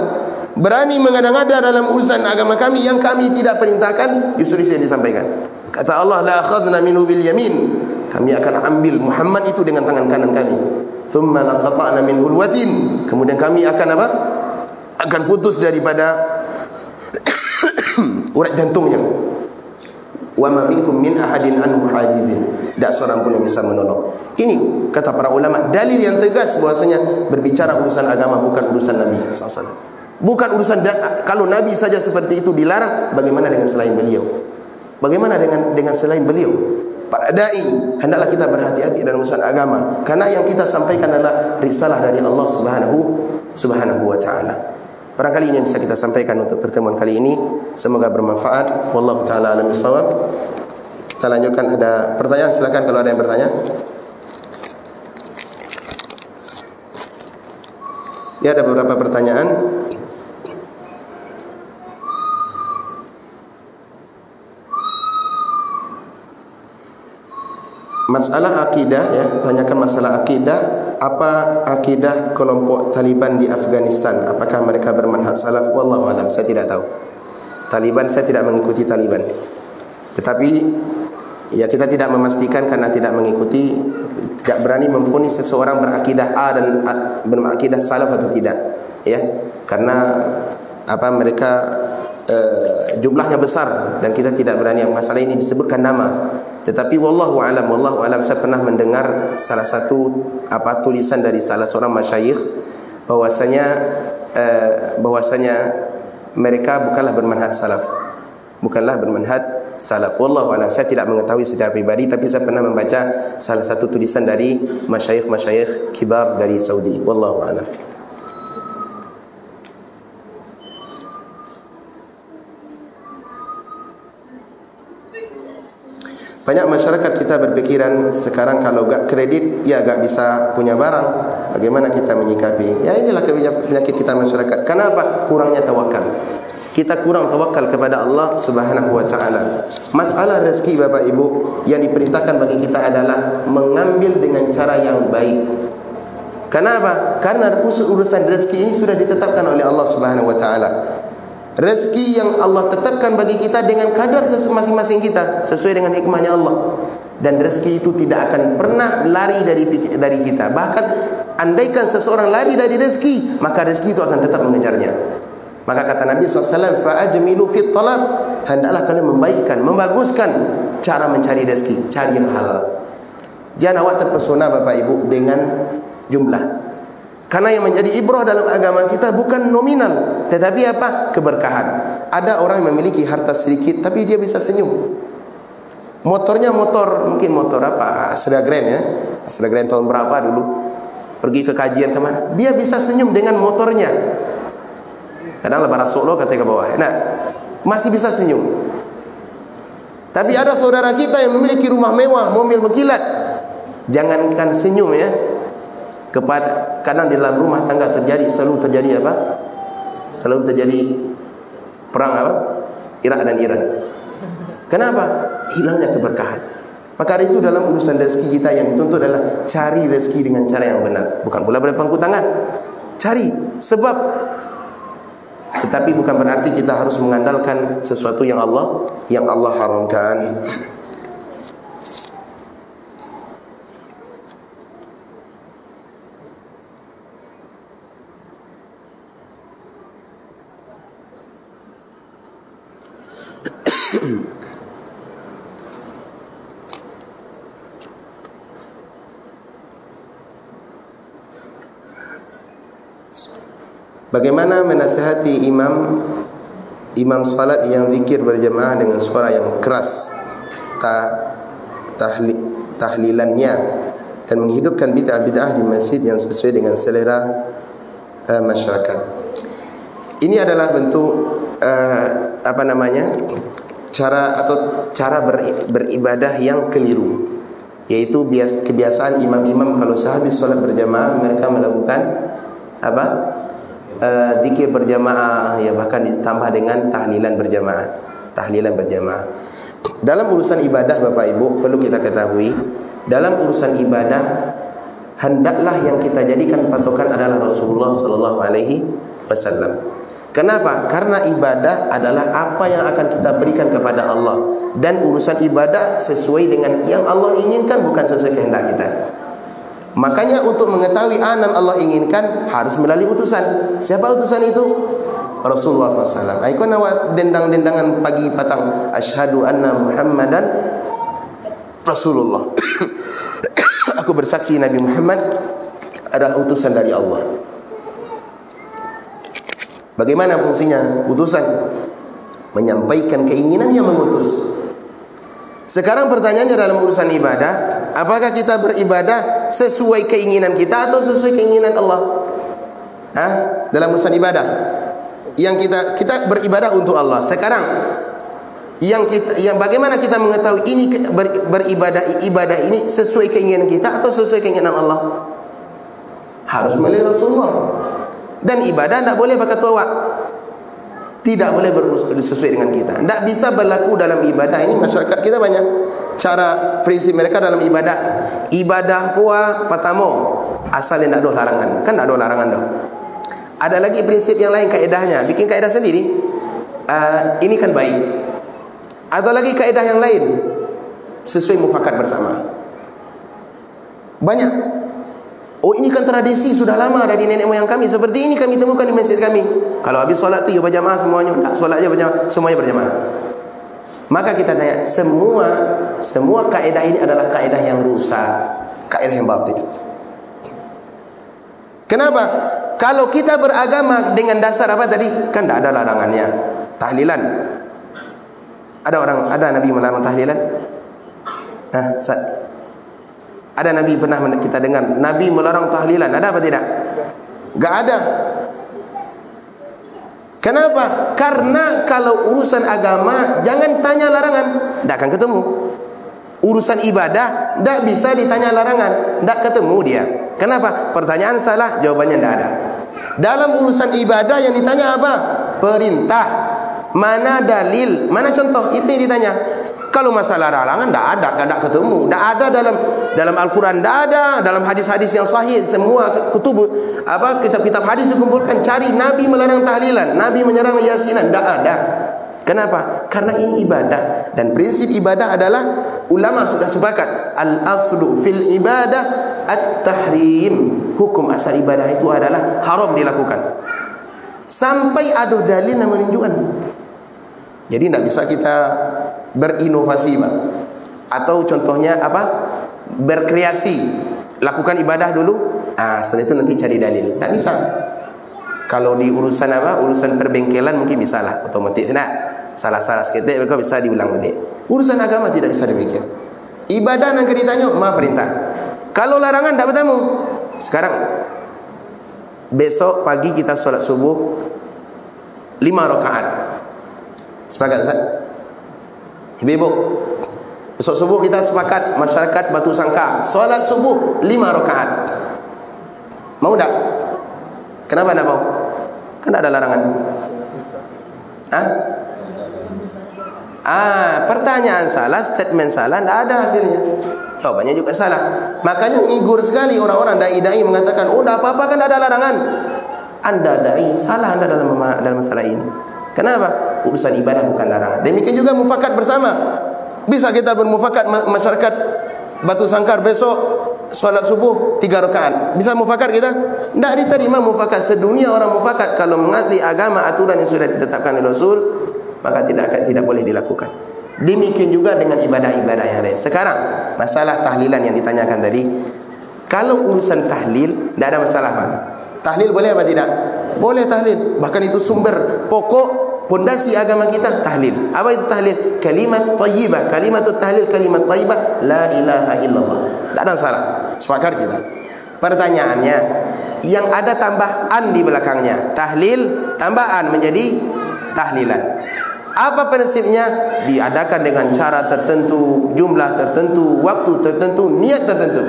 berani mengada-ngada dalam urusan agama kami yang kami tidak perintahkan, justru yang disampaikan. Kata Allah, la akhadna minhu bil yamin. Kami akan ambil Muhammad itu dengan tangan kanan kami. Thumma laqata'na minhu al-watin. Kemudian kami akan apa? Akan putus daripada urat jantungnya. Wa ma minkum min ahadin anhu hajizin. Tak seorang pun yang bisa menolong. Ini kata para ulama, dalil yang tegas bahwasanya berbicara urusan agama bukan urusan Nabi SAW. Bukan urusan kalau Nabi saja seperti itu dilarang, bagaimana dengan selain beliau? Bagaimana dengan selain beliau? Para dai, hendaklah kita berhati-hati dalam urusan agama, karena yang kita sampaikan adalah risalah dari Allah Subhanahu wa taala. Barangkali ini yang bisa kita sampaikan untuk pertemuan kali ini. Semoga bermanfaat. Wallahu taala alam bisawab. Kita lanjutkan, ada pertanyaan, silakan kalau ada yang bertanya. Ya, ada beberapa pertanyaan. Masalah akidah ya, tanyakan masalah akidah. Apa akidah kelompok Taliban di Afghanistan? Apakah mereka bermanhaj salaf? Wallahu alam, saya tidak tahu. Taliban, saya tidak mengikuti Taliban. Tetapi ya kita tidak memastikan karena tidak mengikuti, tidak berani memvonis seseorang berakidah A dan berakidah salaf atau tidak. Ya, karena apa, mereka jumlahnya besar dan kita tidak berani. Masalah ini disebutkan nama. Tetapi wallahu alam, saya pernah mendengar salah satu tulisan dari salah seorang masyayikh bahwasanya mereka bukanlah bermanhaj salaf. Wallahu alam, saya tidak mengetahui secara pribadi, tapi saya pernah membaca salah satu tulisan dari masyayikh kibar dari Saudi. Wallahu alam. Banyak masyarakat kita berpikiran sekarang kalau gak kredit, ya gak bisa punya barang. Bagaimana kita menyikapi? Ya inilah penyakit kita masyarakat. Kenapa? Kurangnya tawakal. Kita kurang tawakal kepada Allah Subhanahu wa taala. Masalah rezeki Bapak Ibu, yang diperintahkan bagi kita adalah mengambil dengan cara yang baik. Kenapa? Karena urusan rezeki ini sudah ditetapkan oleh Allah Subhanahu wa taala. Rezeki yang Allah tetapkan bagi kita dengan kadar masing-masing kita, sesuai dengan hikmahnya Allah. Dan rezeki itu tidak akan pernah lari dari kita. Bahkan andaikan seseorang lari dari rezeki, maka rezeki itu akan tetap mengejarnya. Maka kata Nabi SAW, fa'ajmilu fit talab, hendaklah kalian membaikkan, membaguskan cara mencari rezeki, cari yang halal. Jangan awak terpesona Bapak Ibu dengan jumlah. Karena yang menjadi ibrah dalam agama kita bukan nominal, tetapi apa? Keberkahan. Ada orang yang memiliki harta sedikit tapi dia bisa senyum. Motornya mungkin motor apa? Astra Grand ya. Astra Grand tahun berapa dulu? Pergi ke kajian kemana? Dia bisa senyum dengan motornya. Kadang lebaran Solo katanya ke bawah. Nah, masih bisa senyum. Tapi ada saudara kita yang memiliki rumah mewah, mobil berkilat. Jangankan senyum ya. Kadang di dalam rumah tangga selalu terjadi apa? Selalu terjadi perang apa? Irak dan Iran. Kenapa? Hilangnya keberkahan. Maka itu dalam urusan rezeki kita yang dituntut adalah cari rezeki dengan cara yang benar. Bukan pula berpangku tangan. Cari sebab. Tetapi bukan berarti kita harus mengandalkan sesuatu yang Allah haramkan. Bagaimana menasihati imam salat yang zikir berjamaah dengan suara yang keras, tahlilannya, dan menghidupkan bid'ah-bid'ah di masjid yang sesuai dengan selera masyarakat. Ini adalah bentuk cara beribadah yang keliru, yaitu kebiasaan imam-imam kalau sehabis solat berjamaah mereka melakukan zikir berjamaah, ya, bahkan ditambah dengan tahlilan berjamaah. Dalam urusan ibadah, Bapak Ibu, perlu kita ketahui, dalam urusan ibadah hendaklah yang kita jadikan patokan adalah Rasulullah sallallahu alaihi wasallam. Kenapa? Karena ibadah adalah apa yang akan kita berikan kepada Allah, dan urusan ibadah sesuai dengan yang Allah inginkan, bukan sesuai kehendak kita. Makanya untuk mengetahui anan Allah inginkan harus melalui utusan. Siapa utusan itu? Rasulullah SAW. Aikon awak dendang-dendangan pagi petang, asyhadu anna Muhammadan Rasulullah. Aku bersaksi Nabi Muhammad adalah utusan dari Allah. Bagaimana fungsinya utusan? Menyampaikan keinginan yang mengutus. Sekarang pertanyaannya dalam urusan ibadah, apakah kita beribadah sesuai keinginan kita atau sesuai keinginan Allah? Dalam urusan ibadah, yang kita beribadah untuk Allah. Sekarang yang bagaimana kita mengetahui ini ibadah ini sesuai keinginan kita atau sesuai keinginan Allah? Harus melalui Rasulullah. Dan ibadah tidak boleh pakai tuak, tidak boleh sesuai dengan kita. Tidak bisa berlaku dalam ibadah. Ini masyarakat kita banyak cara prinsip mereka dalam ibadah. Ibadah kuah patamo asal tidak ada larangan. Kan tidak ada larangan dah. Ada lagi prinsip yang lain, kaedahnya. Bikin kaedah sendiri. Ini kan baik. Ada lagi kaedah yang lain sesuai mufakat bersama. Banyak. Oh, ini kan tradisi sudah lama dari nenek moyang kami. Seperti ini kami temukan di masjid kami. Kalau habis solat tu berjamaah semuanya. Tak solat aja berjamaah, semuanya berjamaah. Maka kita tanya, semua kaedah ini adalah kaedah yang rusak, kaedah yang batil. Kenapa? Kalau kita beragama dengan dasar apa tadi? Kan tidak ada larangannya. Tahlilan. Ada Nabi melarang tahlilan? Ada Nabi pernah kita dengar Nabi melarang tahlilan? Ada apa tidak? Enggak ada. Kenapa? Karena kalau urusan agama jangan tanya larangan, tidak akan ketemu. Urusan ibadah tidak bisa ditanya larangan, tidak ketemu dia. Kenapa? Pertanyaan salah, jawabannya tidak ada. Dalam urusan ibadah yang ditanya apa? Perintah. Mana dalil? Mana contoh? Itu yang ditanya. Kalau masalah larangan tidak ada ketemu. Tidak ada dalam Al-Quran, tidak ada dalam hadis-hadis yang sahih. Semua kitab-kitab hadis dikumpulkan, cari Nabi melarang tahlilan, Nabi menyerang yasinan, tidak ada. Kenapa? Karena ini ibadah, dan prinsip ibadah adalah ulama sudah sepakat al-aslu fil ibadah at-tahrim. Hukum asal ibadah itu adalah haram dilakukan sampai ada dalil yang menunjukkan. Jadi tidak bisa kita berinovasi, Pak. Atau contohnya berkreasi, lakukan ibadah dulu, setelah itu nanti cari dalil. Tak bisa. Kalau di urusan urusan perbengkelan mungkin bisa lah, otomatis. Nah, salah-salah seketik mereka bisa diulang balik. Urusan agama tidak bisa demikian. Ibadah yang ditanya, perintah. Kalau larangan tak bertemu. Sekarang besok pagi kita solat subuh 5 rakaat. Sepakat Ustaz? Ibu-ibu, besok subuh kita sepakat masyarakat Batu Sangka solat subuh 5 rakaat. Mau tak? Kenapa tak mau? Kan tak ada larangan. Pertanyaan salah, statement salah, tidak ada hasilnya. Jawabannya juga salah. Makanya ngigur sekali orang-orang dai-dai mengatakan, oh tak apa-apa, kan tak ada larangan. Anda dai, salah Anda dalam masalah ini. Kenapa? Urusan ibadah bukan larangan. Demikian juga mufakat bersama. Bisa kita bermufakat masyarakat Batu Sangkar besok solat subuh 3 rakaat. Bisa mufakat kita? Tidak diterima mufakat. Sedunia orang mufakat kalau mengerti agama aturan yang sudah ditetapkan oleh Rasul, maka tidak boleh dilakukan. Demikian juga dengan ibadah-ibadah yang lain. Sekarang masalah tahlilan yang ditanyakan tadi. Kalau urusan tahlil tidak ada masalah, Pak. Tahlil boleh apa tidak? Boleh tahlil. Bahkan itu sumber pokok pondasi agama kita, tahlil. Apa itu tahlil? Kalimat thayyibah. Kalimatut tahlil, kalimat thayyibah, la ilaha illallah. Tak ada masalah. Sepakat kita. Pertanyaannya, yang ada tambahan di belakangnya, tahlil tambahan menjadi tahlilan. Apa prinsipnya? Diadakan dengan cara tertentu, jumlah tertentu, waktu tertentu, niat tertentu.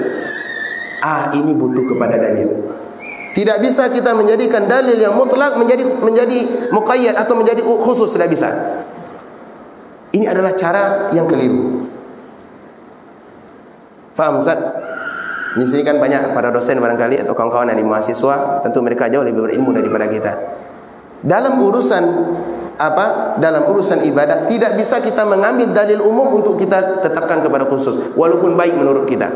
Ini butuh kepada dalil. Tidak bisa kita menjadikan dalil yang mutlak menjadi muqayyad atau menjadi khusus, tidak bisa. Ini adalah cara yang keliru. Faham Ustaz? Di sini kan banyak para dosen barangkali atau kawan-kawan yang di mahasiswa, tentu mereka jauh lebih berilmu daripada kita. Dalam urusan ibadah tidak bisa kita mengambil dalil umum untuk kita tetapkan kepada khusus, walaupun baik menurut kita.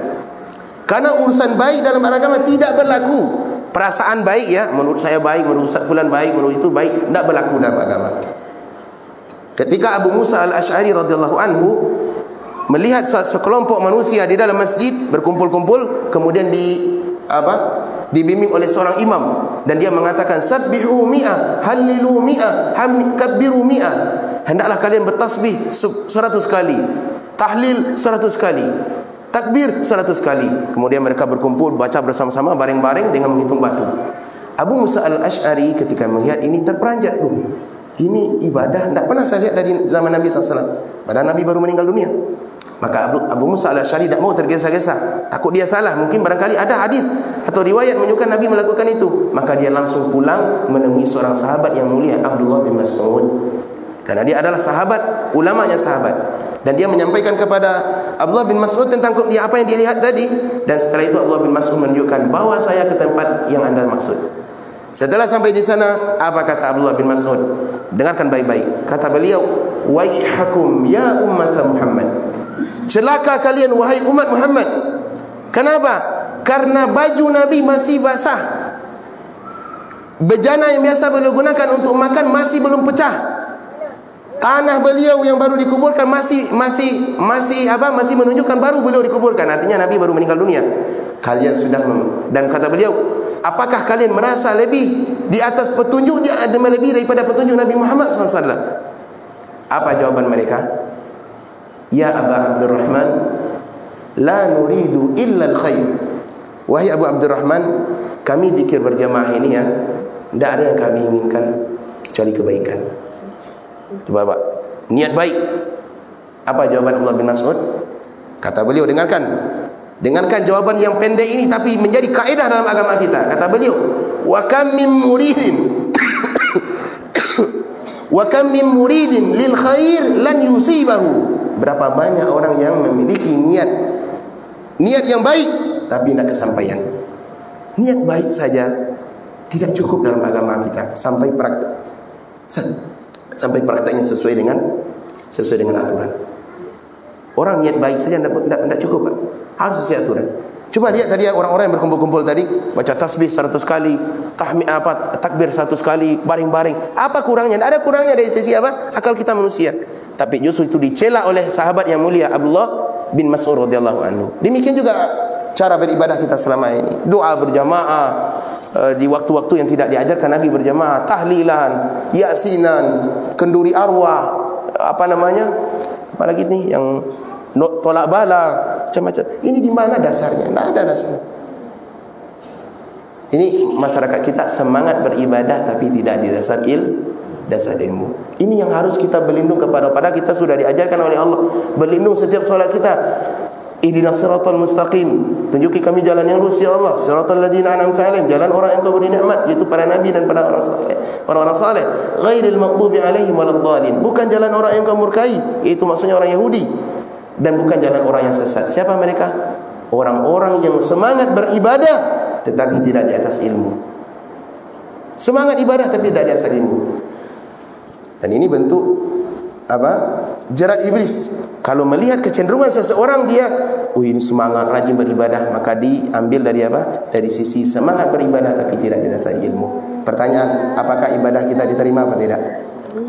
Karena urusan baik dalam agama tidak berlaku. Perasaan baik ya, menurut saya baik, menurut Ustaz fulan baik, menurut itu baik, tidak berlaku dalam agama. Ketika Abu Musa al-Ash'ari radhiyallahu anhu melihat sekelompok manusia di dalam masjid berkumpul-kumpul, kemudian dibimbing oleh seorang imam, dan dia mengatakan sabbihu mi'ah, hallilu mi'ah, kabbiru mi'ah. Hendaklah kalian bertasbih 100 kali, tahlil 100 kali, takbir 100 kali. Kemudian mereka berkumpul baca bersama-sama bareng-bareng dengan menghitung batu. Abu Musa al-Ash'ari ketika melihat ini terperanjat, ini ibadah tidak pernah saya lihat dari zaman Nabi SAW. Padahal Nabi baru meninggal dunia. Maka Abu Musa al-Ash'ari tidak mau tergesa-gesa, takut dia salah. Mungkin barangkali ada hadis atau riwayat menunjukkan Nabi melakukan itu. Maka dia langsung pulang menemui seorang sahabat yang mulia, Abdullah bin Mas'ud. Karena dia adalah sahabat, ulamanya sahabat. Dan dia menyampaikan kepada Abdullah bin Mas'ud tentang apa yang dilihat tadi. Dan setelah itu Abdullah bin Mas'ud menunjukkan, bawa saya ke tempat yang anda maksud. Setelah sampai di sana, apa kata Abdullah bin Mas'ud? Dengarkan baik-baik. Kata beliau, waihakum ya ummat Muhammad. Celaka kalian wahai umat Muhammad. Kenapa? Karena baju Nabi masih basah. Bejana yang biasa beliau gunakan untuk makan masih belum pecah. Tanah beliau yang baru dikuburkan masih menunjukkan baru beliau dikuburkan. Artinya Nabi baru meninggal dunia. Kalian sudah dan kata beliau, apakah kalian merasa lebih di atas petunjuk, dia ada lebih daripada petunjuk Nabi Muhammad SAW? Apa jawaban mereka? Ya Aba Abdurrahman, la nuridu illa al-khair. Wahai Abu Abdurrahman, kami zikir berjamaah ini ya, tidak ada yang kami inginkan kecuali kebaikan. Coba Pak, niat baik. Apa jawaban Abdullah bin Mas'ud? Kata beliau, dengarkan jawaban yang pendek ini tapi menjadi kaidah dalam agama kita. Kata beliau, wa kam min muridin lil khair lan yusibahu. Berapa banyak orang yang memiliki niat yang baik tapi tidak kesampaian. Niat baik saja tidak cukup dalam agama kita sampai prakteknya sesuai dengan aturan. Orang niat baik saja tidak cukup, Pak. Harus sesuai aturan. Coba lihat tadi orang-orang yang berkumpul-kumpul tadi, baca tasbih 100 kali, takbir 100 kali, baring-baring. Apa kurangnya? Tidak ada kurangnya dari sisi akal kita manusia. Tapi justru itu dicela oleh sahabat yang mulia Abdullah bin Mas'ud radhiyallahu anhu. Demikian juga cara beribadah kita selama ini. Doa berjamaah di waktu-waktu yang tidak diajarkan Nabi berjamaah, tahlilan, yasinan, kenduri arwah, apalagi nih yang tolak bala, macam-macam. Ini di mana dasarnya? Tidak ada dasarnya. Ini masyarakat kita semangat beribadah tapi tidak didasar dasar ilmu. Ini yang harus kita berlindung kepada. Padahal kita sudah diajarkan oleh Allah berlindung setiap solat kita. Ihdinas siratal mustaqim, tunjuki kami jalan yang lurus ya Allah. Siratal ladzina an'amta 'alaihim, jalan orang yang Kau beri nikmat, yaitu para nabi dan para orang saleh. Ghairil maghdubi 'alaihim waladdallin, bukan jalan orang yang Kau murkai, yaitu maksudnya orang Yahudi, dan bukan jalan orang yang sesat. Siapa mereka? Orang-orang yang semangat beribadah tetapi tidak di atas ilmu. Semangat ibadah tapi tidak di atas ilmu. Dan ini bentuk jerat iblis. Kalau melihat kecenderungan seseorang dia, ini semangat rajin beribadah, maka diambil dari dari sisi semangat beribadah tapi tidak didasari ilmu. Pertanyaan, apakah ibadah kita diterima atau tidak?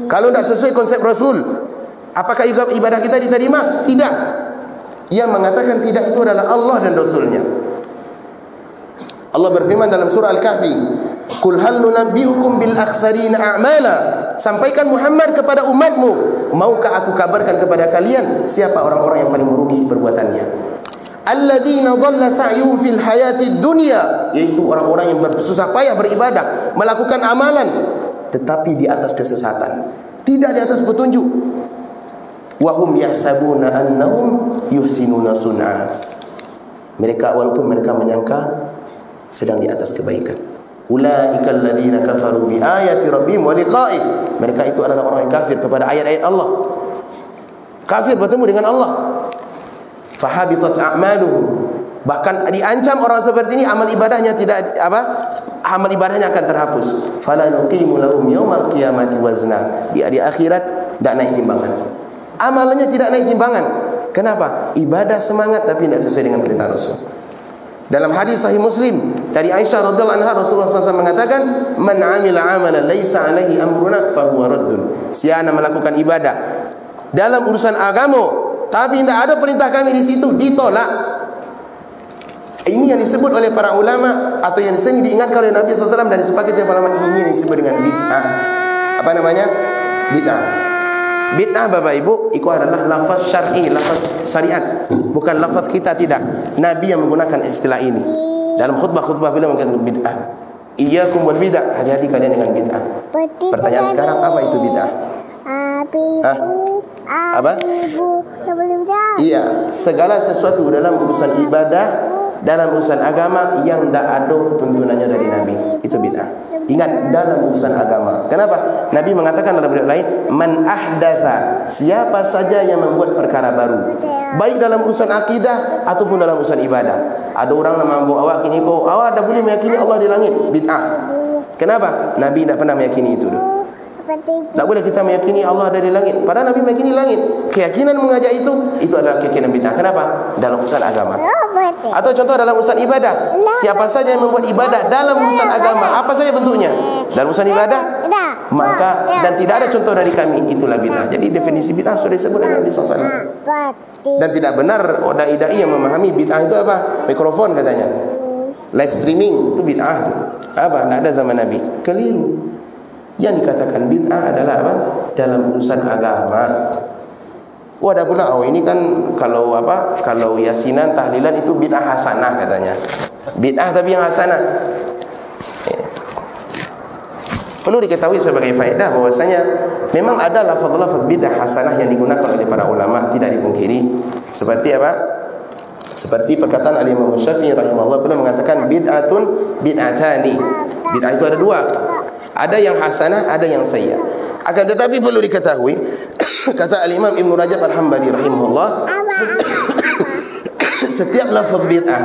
Kalau tidak sesuai konsep Rasul, apakah ibadah kita diterima? Tidak. Yang mengatakan tidak itu adalah Allah dan Rasulnya. Allah berfirman dalam surah Al-Kahfi, "Qul hal nunabbiukum bil akhsarina a'mala." Sampaikan Muhammad kepada umatmu, maukah aku kabarkan kepada kalian siapa orang-orang yang paling merugi perbuatannya? Alladzina dhalla sa'yuhum fil hayatid dunya, yaitu orang-orang yang bersusah payah beribadah, melakukan amalan tetapi di atas kesesatan, tidak di atas petunjuk. Wa hum yahsabuna annahum yuhsinuna sun'a. Mereka walaupun mereka menyangka sedang di atas kebaikan. Ulaikal ladzina kafaru bi ayati rabbihim wa liqa'i. Mereka itu adalah orang yang kafir kepada ayat-ayat Allah. Kafir bertemu dengan Allah. Fahabitat a'maluhum. Bahkan diancam orang seperti ini amal ibadahnya tidak amal ibadahnya akan terhapus. Fala nuqimu lahum yaumal qiyamati wazna. Di akhirat tidak naik timbangan. Amalannya tidak naik timbangan. Kenapa? Ibadah semangat tapi tidak sesuai dengan perintah Rasul. Dalam hadis sahih Muslim dari Aisyah radhiyallahu anha, Rasulullah SAW mengatakan, "Man 'amila 'amalan laisa 'alaihi amruna fahuwa raddun." Siapa melakukan ibadah dalam urusan agama tapi tidak ada perintah kami di situ, ditolak. Ini yang disebut oleh para ulama atau yang sering diingatkan oleh Nabi SAW dan disepakati oleh para ulama, ini yang disebut dengan bid'ah. Apa namanya? Bid'ah. Bid'ah Bapak Ibu, itu adalah lafaz syar'i, lafaz syariat, bukan lafaz kita, tidak. Nabi yang menggunakan istilah ini. Dalam khutbah-khutbah beliau mengatakan bid'ah. Iyyakum wal bid'ah, hati-hati kalian dengan bid'ah. Pertanyaan sekarang, apa itu bid'ah? Apa? Iya, segala sesuatu dalam urusan ibadah, dalam urusan agama yang tidak ada tuntunannya dari Nabi, itu bid'ah. Ingat, dalam urusan agama. Kenapa? Nabi mengatakan dalam riwayat lain, "Man ahdatha," siapa saja yang membuat perkara baru, baik dalam urusan akidah ataupun dalam urusan ibadah. Ada orang yang mampu awak kini kau, awak dah boleh meyakini Allah di langit, bid'ah. Kenapa? Nabi tidak pernah meyakini itu. Tak boleh kita meyakini Allah ada di langit, padahal Nabi meyakini langit. Keyakinan mengajak itu adalah keyakinan bid'ah. Kenapa? Dalam urusan agama. Atau contoh dalam urusan ibadah, siapa saja yang membuat ibadah dalam urusan agama, apa saja bentuknya, dalam urusan ibadah, maka dan tidak ada contoh dari kami, itulah bid'ah. Jadi definisi bid'ah sudah disebut oleh Nabi SAW. Dan tidak benar dai-dai yang memahami bid'ah itu apa? Mikrofon katanya, live streaming itu bid'ah itu. Apa? Tidak ada zaman Nabi. Keliru. Yang dikatakan bid'ah adalah apa? Dalam urusan agama. Ada pula, ini kan kalau yasinan, tahlilan itu bid'ah hasanah katanya. Bid'ah tapi yang hasanah. Perlu diketahui sebagai faedah bahwasanya memang ada lafaz-lafaz bid'ah hasanah yang digunakan oleh para ulama, tidak dipungkiri. Seperti apa? Seperti perkataan Al-Imam Syafi'i rahimahullah pernah mengatakan bid'atun bid'atani. Bid'ah itu ada dua. Ada yang hasanah, ada yang sayyi'ah. Akan tetapi perlu diketahui, kata Al-Imam Ibn Rajab Al-Hambali rahimahullah, setiap lafaz bid'ah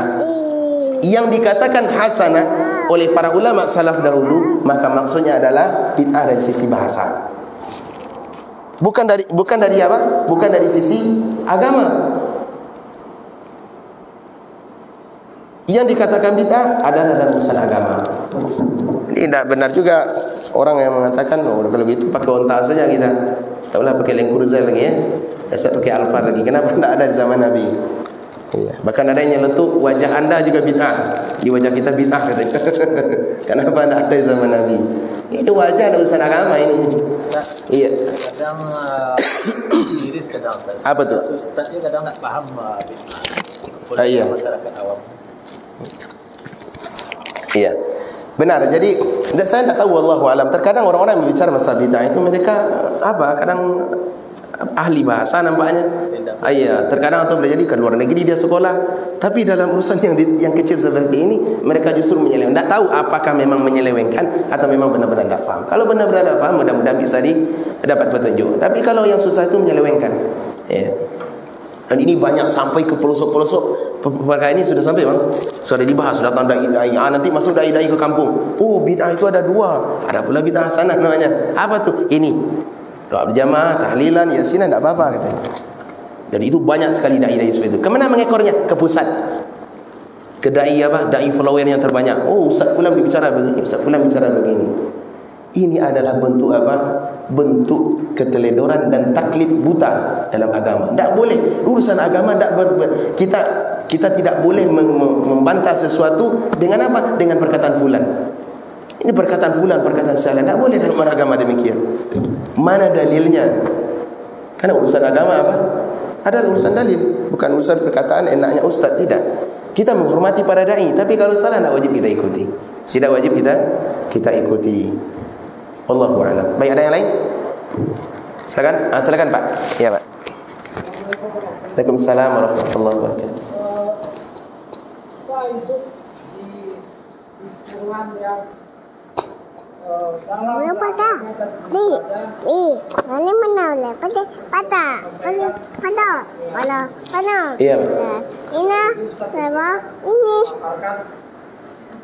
yang dikatakan hasanah oleh para ulama salaf dahulu, maka maksudnya adalah bid'ah dari sisi bahasa. Bukan dari apa? Bukan dari sisi agama. Yang dikatakan bid'ah adalah dalam urusan agama. Ini tidak benar juga orang yang mengatakan, kalau gitu pakai onta saja kita. Tak boleh pakai Land Cruiser lagi ya. Saya pakai Alphard lagi. Kenapa tidak ada di zaman Nabi? Iya. Bahkan ada yang nyeletuk, wajah anda juga bid'ah. Di wajah kita bid'ah katanya. Kenapa tidak ada di zaman Nabi? Ini wajah ada urusan agama ini. Iya. Kadang iris kadang Ustaz. Apa tu? Ustaznya kadang tak faham bid'ah. Iya. Masyarakat awam. Iya. Benar. Jadi saya tak tahu, wallahu alam. Terkadang orang-orang yang berbicara masalah bid'ah itu mereka kadang ahli bahasa nampaknya. Iya, terkadang atau boleh jadi ke luar negeri dia sekolah, tapi dalam urusan yang kecil seperti ini mereka justru menyelewengkan. Tak tahu apakah memang menyelewengkan atau memang benar-benar tak faham. Kalau benar-benar tak faham, mudah-mudahan bisa dapat petunjuk. Tapi kalau yang susah itu menyelewengkan. Ya. Dan ini banyak sampai ke pelosok-pelosok. Perkara ini sudah sampai bang, sudah dibahas, sudah datang dai-dai. Nanti masuk dai-dai ke kampung. Bid'ah itu ada dua. Ada pula bid'ah hasanah namanya. Apa tu? Ini doa berjamaah, tahlilan, yasinan, tak apa-apa katanya. Dan itu banyak sekali dai-dai seperti itu. Kemana mengekornya? Ke pusat. Ke dai apa? Dai follower yang terbanyak. Ustaz fulan berbicara begini, Ustaz fulan bicara begini. Ini adalah bentuk apa? Bentuk keteledoran dan taklid buta dalam agama. Tak boleh. Urusan agama kita tidak boleh membantah sesuatu dengan apa? Dengan perkataan fulan. Ini perkataan fulan, perkataan salah. Tak boleh dalam agama demikian. Mana dalilnya? Karena urusan agama apa? Adalah urusan dalil, bukan urusan perkataan enaknya ustaz. Tidak. Kita menghormati para dai, tapi kalau salah tak wajib kita ikuti. Tidak wajib kita ikuti. Wallahu a'lam. Baik, ada yang lain? Silakan. Silakan Pak. Ya Pak. Waalaikumsalam warahmatullahi wabarakatuh. Kita hidup di lingkungan yang dalam Boleh patah. Ini mana boleh patah? Patah. Patah. Iya. Ini apa? Ini.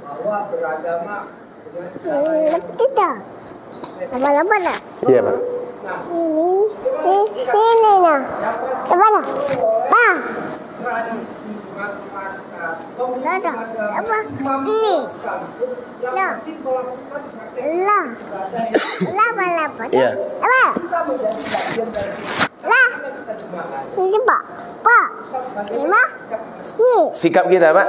bahwa beragama dengan cara yang Tidak. Apa dah? Iya Pak. Ini nah. Apa dah? Ah. tradisi masyarakat Ada. Apa? imam Ini. sekalipun yang Nah. masih melakukan praktek Lah. ibadah yang Lah. Iya. Apa? kita menjadi bagian dari Lah. kita jemaah. Ini Pak. Pak. Lima. Ni. Sikap kita Pak.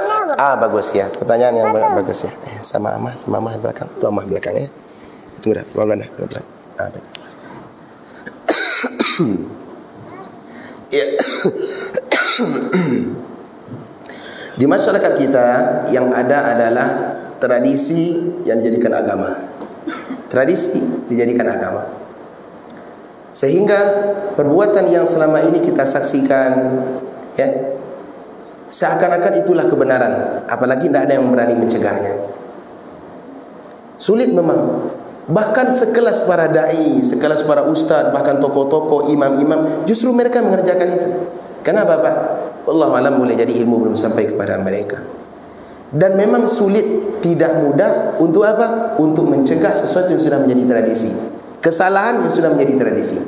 Bagus ya. Pertanyaan yang bagus ya. Sama amah belakang. Tu amah belakang ya. Tunggu dah. Pelan-pelan dah. Pelan-pelan. Baik. Ya. Di masyarakat kita yang ada adalah tradisi yang dijadikan agama. Tradisi dijadikan agama. Sehingga perbuatan yang selama ini kita saksikan, ya, seakan-akan itulah kebenaran. Apalagi tidak ada yang berani mencegahnya. Sulit memang. Bahkan sekelas para da'i, sekelas para ustaz, bahkan tokoh-tokoh, imam-imam, justru mereka mengerjakan itu. Kenapa Pak? Wallahu a'lam, boleh jadi ilmu belum sampai kepada mereka. Dan memang sulit, tidak mudah untuk apa? Untuk mencegah sesuatu yang sudah menjadi tradisi. Kesalahan yang sudah menjadi tradisi.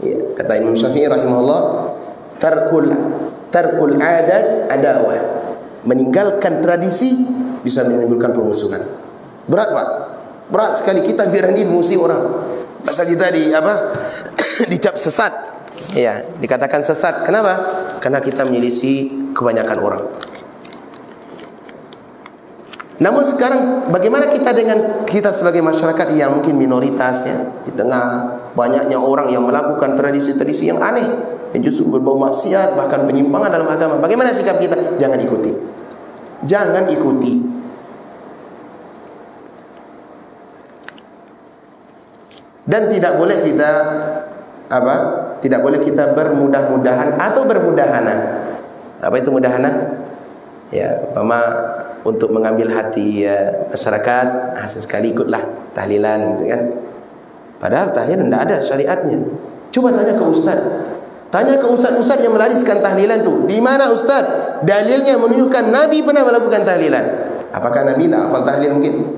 Ya, kata Imam Syafi'i rahimahullah, tarkul adat adawah. Meninggalkan tradisi bisa menimbulkan permusuhan. Berat Pak. Berat sekali kita berani musuh orang. Pasal kita dicap sesat. Ya, dikatakan sesat. Kenapa? Karena kita menyelisih kebanyakan orang. Namun sekarang bagaimana kita dengan kita sebagai masyarakat yang mungkin minoritas ya, di tengah banyaknya orang yang melakukan tradisi-tradisi yang aneh, yang justru berbau maksiat, bahkan penyimpangan dalam agama. Bagaimana sikap kita? Jangan ikuti. Jangan ikuti. Dan tidak boleh kita Tidak boleh kita bermudah-mudahan atau bermudahana. Apa itu mudahana? Ya, untuk mengambil hati masyarakat, sesekali ikutlah tahlilan gitu kan. Padahal tahlilan tidak ada syariatnya. Coba tanya ke ustaz. Tanya ke ustaz-ustaz yang melariskan tahlilan tu. Di mana ustaz? Dalilnya menunjukkan Nabi pernah melakukan tahlilan. Apakah Nabi tidak hafal tahlil mungkin?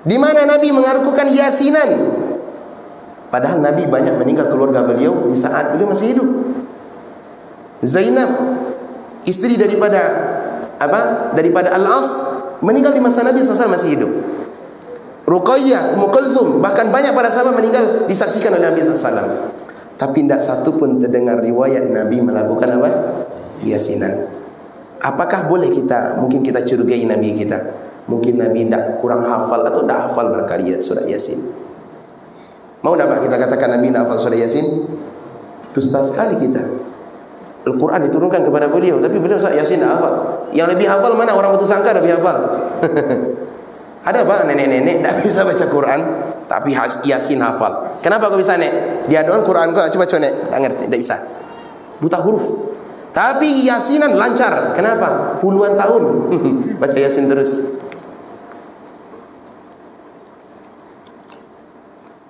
Di mana Nabi mengakukan yasinan? Padahal Nabi banyak meninggal keluarga beliau di saat beliau masih hidup. Zainab, istri daripada Al-As, meninggal di masa Nabi SAW masih hidup. Ruqayyah, Ummu Kulthum, bahkan banyak para sahabat meninggal disaksikan oleh Nabi SAW. Tapi tidak satu pun terdengar riwayat Nabi melakukan apa? Yasinan. Apakah boleh mungkin kita curigai Nabi kita? Mungkin Nabi tidak kurang hafal atau tidak hafal barangkali surat Yasin. Mau tak Pak kita katakan Nabi tidak hafal surat Yasin? Dusta sekali kita. Al-Quran diturunkan kepada beliau, tapi beliau surat Yasin tidak hafal. Yang lebih hafal mana? Orang putus sangka lebih hafal. Ada Pak nenek-nenek tidak bisa baca Quran, tapi Yasin hafal. Kenapa kau bisa nek? Dia doang Quran kau coba nek. Tak ngerti, tidak bisa. Buta huruf. Tapi Yasinan lancar. Kenapa? Puluhan tahun baca Yasin terus.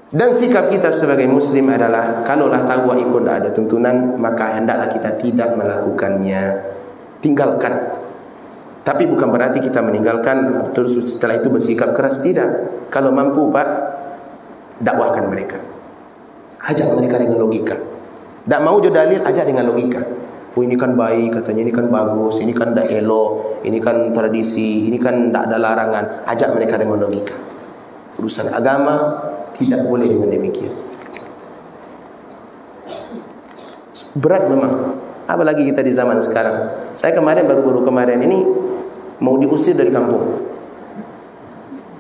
Dan sikap kita sebagai muslim adalah kalaulah tahu ikut tidak ada tuntunan, maka hendaklah kita tidak melakukannya. Tinggalkan. Tapi bukan berarti kita meninggalkan terus setelah itu bersikap keras, tidak. Kalau mampu Pak, dakwahkan mereka. Ajak mereka dengan logika. Tak mau je dalil, ajak dengan logika. Oh ini kan baik katanya, ini kan bagus, ini kan tak elok, ini kan tradisi, ini kan tak ada larangan. Ajak mereka dengan logika. urusan agama tidak boleh dengan demikian. Berat memang. Apalagi kita di zaman sekarang. Saya baru kemarin ini mau diusir dari kampung.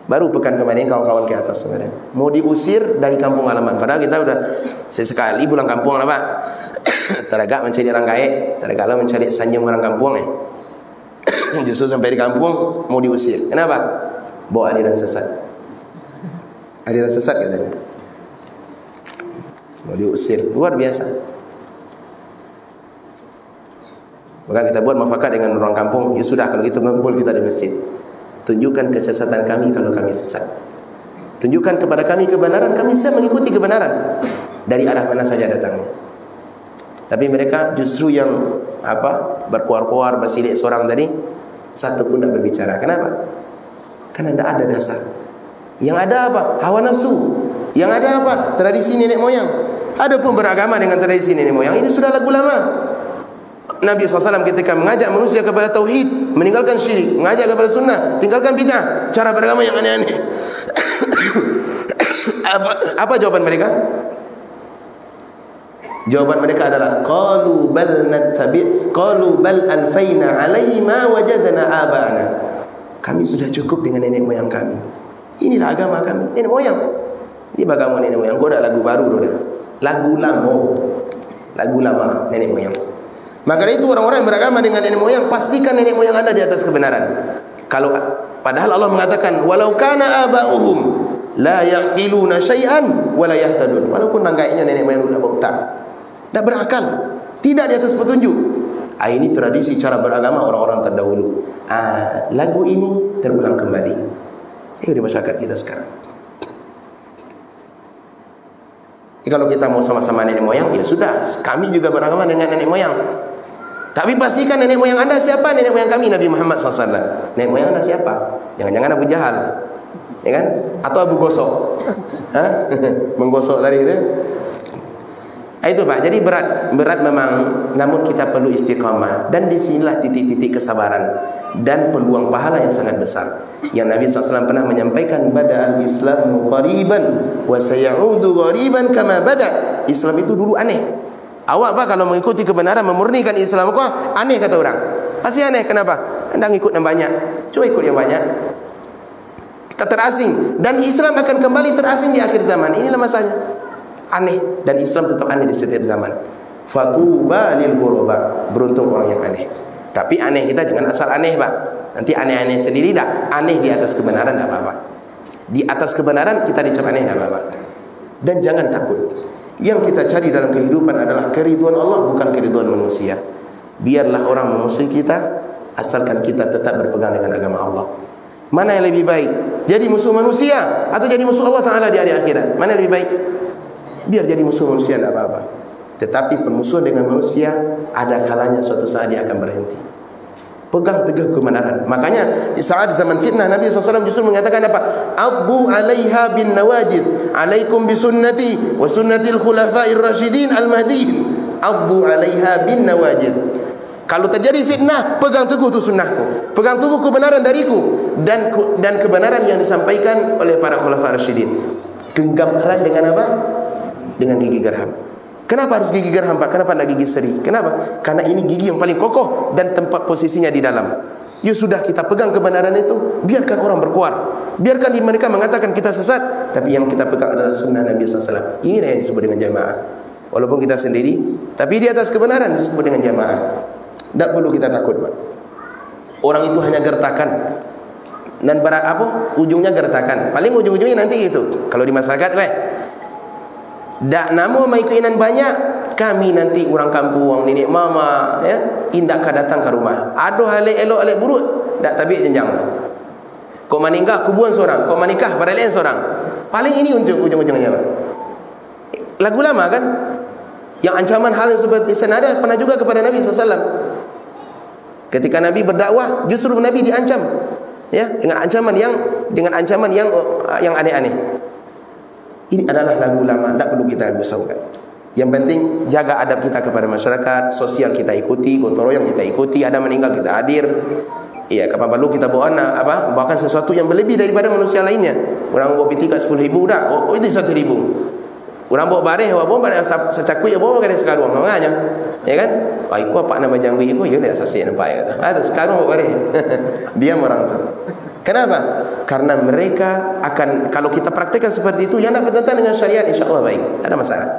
Baru pekan kemarin kawan-kawan ke atas sebenarnya. Mau diusir dari kampung halaman. Padahal kita udah sesekali pulang kampung lah Pak. Teragak mencari orang kaya, teragaklah mencari sanjung orang kampung Justru sampai di kampung mau diusir. Kenapa? Bawa aliran sesat. Aliran sesat katanya. Mau diusir. Luar biasa. Maka kita buat mufakat dengan orang kampung. Ya sudah, kalau gitu ngumpul kita di masjid. Tunjukkan kesesatan kami kalau kami sesat. Tunjukkan kepada kami kebenaran, kami siap mengikuti kebenaran dari arah mana saja datangnya. Tapi mereka justru yang berkuar-kuar, bersidik seorang tadi, satu pun tidak berbicara. Kenapa? Karena tidak ada dasar. Yang ada apa? Hawa nafsu. Yang ada apa? Tradisi nenek moyang. Ada pun beragama dengan tradisi nenek moyang. Ini sudah lagu lama. Nabi SAW ketika mengajak manusia kepada tauhid, meninggalkan syirik, mengajak kepada sunnah, tinggalkan bid'ah, cara beragama yang aneh-aneh. Apa jawaban mereka? Jawaban mereka adalah qalu bal alfaina alaihi ma wajadna aba'ana. Kami sudah cukup dengan nenek moyang kami. Inilah agama kami, nenek moyang. Ini agama nenek moyang. Gua ada lagu baru dah. Lagu lama nenek moyang. Maka itu orang-orang yang beragama dengan nenek moyang, pastikan nenek moyang Anda di atas kebenaran. Kalau padahal Allah mengatakan walau kana aba'uhum la yaqiluna syai'an wa la yahtadun. Walaupun nanggainya nenek moyang sudah berotak, tidak berakal, tidak di atas petunjuk. Ini tradisi cara beragama orang-orang terdahulu. Lagu ini terulang kembali. Ini di masyarakat kita sekarang. Kalau kita mau sama-sama nenek moyang, ya sudah, kami juga beragama dengan nenek moyang. Tapi pastikan nenek moyang Anda siapa? Nenek moyang kami Nabi Muhammad SAW. Nenek moyang Anda siapa? Jangan-jangan Abu Jahal, ya kan? Atau Abu Gosok, menggosok tadi itu. Itu Pak. Jadi berat memang. Namun kita perlu istiqamah. Dan disinilah titik-titik kesabaran dan peluang pahala yang sangat besar. Yang Nabi SAW pernah menyampaikan, bada'al Islamu ghariban wa sayaudu ghariban kama bada'. Islam itu dulu aneh. Awak Pak kalau mengikuti kebenaran, memurnikan Islam kok aneh kata orang. Pasti aneh. Kenapa? Anda ngikut yang banyak. Coba ikut yang banyak. Kita terasing. Dan Islam akan kembali terasing di akhir zaman. Inilah masanya. Aneh. Dan Islam tetap aneh di setiap zaman. Fatuba lil ghuraba. Beruntung orang yang aneh. Tapi aneh kita jangan asal aneh Pak. Nanti aneh-aneh sendiri dah. Aneh di atas kebenaran tidak apa-apa. Di atas kebenaran kita dicap aneh tidak apa-apa. Dan jangan takut. Yang kita cari dalam kehidupan adalah keriduan Allah, bukan keriduan manusia. Biarlah orang memusuhi kita, asalkan kita tetap berpegang dengan agama Allah. Mana yang lebih baik? Jadi musuh manusia atau jadi musuh Allah Ta'ala di hari akhirat? Mana yang lebih baik? Biar jadi musuh manusia tidak apa-apa. Tetapi permusuhan dengan manusia ada kalanya suatu saat dia akan berhenti. Pegang teguh kebenaran. Makanya di saat zaman fitnah Nabi SAW justru mengatakan apa? Addu 'alaiha bin nawajid. Alaikum bi sunnati wa sunnatil khulafa'ir rasyidin al-mahdiyyin. Addu 'alaiha bin nawajid. Kalau terjadi fitnah, pegang teguh tu sunnahku. Pegang teguh kebenaran dariku dan kebenaran yang disampaikan oleh para khulafa'ir rasyidin. Genggam erat dengan apa? Dengan gigi geraham. Kenapa harus gigi geraham Pak? Kenapa tidak gigi seri? Kenapa? Karena ini gigi yang paling kokoh dan tempat posisinya di dalam. Ya sudah, kita pegang kebenaran itu. Biarkan orang berkuar. Biarkan mereka mengatakan kita sesat. Tapi yang kita pegang adalah sunnah Nabi SAW. Ini yang disebut dengan jamaah. Walaupun kita sendiri, tapi di atas kebenaran disebut dengan jamaah. Tidak perlu kita takut Pak. Orang itu hanya gertakan. Dan ujungnya gertakan. Paling ujung-ujungnya nanti itu. Kalau di masyarakat, dak namo mai keinginan banyak, kami nanti orang kampung, nenek mama, ya, indak ka datang ke rumah. Aduh hale elok hale buruk, dak tabi jenjang. Kau meninggal kubuan seorang, kau menikah pada lain seorang. Paling ini ujung-ujungnya Pak. Lagu lama kan? Yang ancaman hal yang seperti senada pernah juga kepada Nabi SAW. Ketika Nabi berdakwah, justru Nabi diancam, ya, dengan ancaman yang aneh-aneh. Ini adalah lagu lama, tidak perlu kita gusaukan. Yang penting jaga adab kita kepada masyarakat, sosial kita ikuti, gotong royong kita ikuti, ada meninggal kita hadir. Iya, kapan perlu kita bawakan sesuatu yang berlebih daripada manusia lainnya. Orang bawa piti kat 10,000 dah. Oh itu 1,000. Orang bawa bareh, bawa secakui, bawa kan sekarang namanya. Ya kan? Ai ku apa nama jangwi ku ya dah sasih nampak ya. Ada sekarang bawa bareh. Diam orang tu. Kenapa? Karena mereka akan, kalau kita praktikkan seperti itu yang tak bertentangan dengan syariat, insya-Allah baik. Tak ada masalah.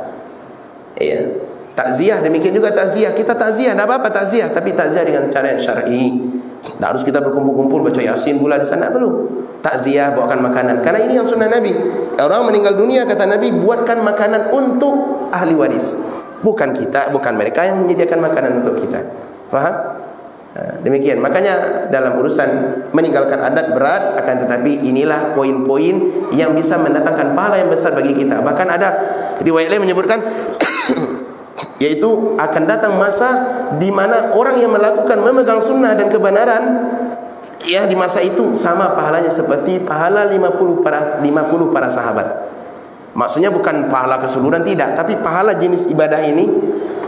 Iya. Takziah demikian juga takziah. Kita takziah, tak apa-apa takziah, tapi takziah dengan cara yang syar'i. Tak harus kita berkumpul-kumpul baca Yasin pula di sana, perlu. Takziah, bawakan makanan. Karena ini yang sunnah Nabi. Orang meninggal dunia, kata Nabi, buatkan makanan untuk ahli waris. Bukan kita, bukan mereka yang menyediakan makanan untuk kita. Faham? Demikian. Makanya dalam urusan meninggalkan adat berat, akan tetapi inilah poin-poin yang bisa mendatangkan pahala yang besar bagi kita. Bahkan ada riwayat lain menyebutkan yaitu akan datang masa di mana orang yang melakukan memegang sunnah dan kebenaran, ya, di masa itu sama pahalanya seperti pahala 50 para sahabat. Maksudnya bukan pahala keseluruhan, tidak, tapi pahala jenis ibadah ini,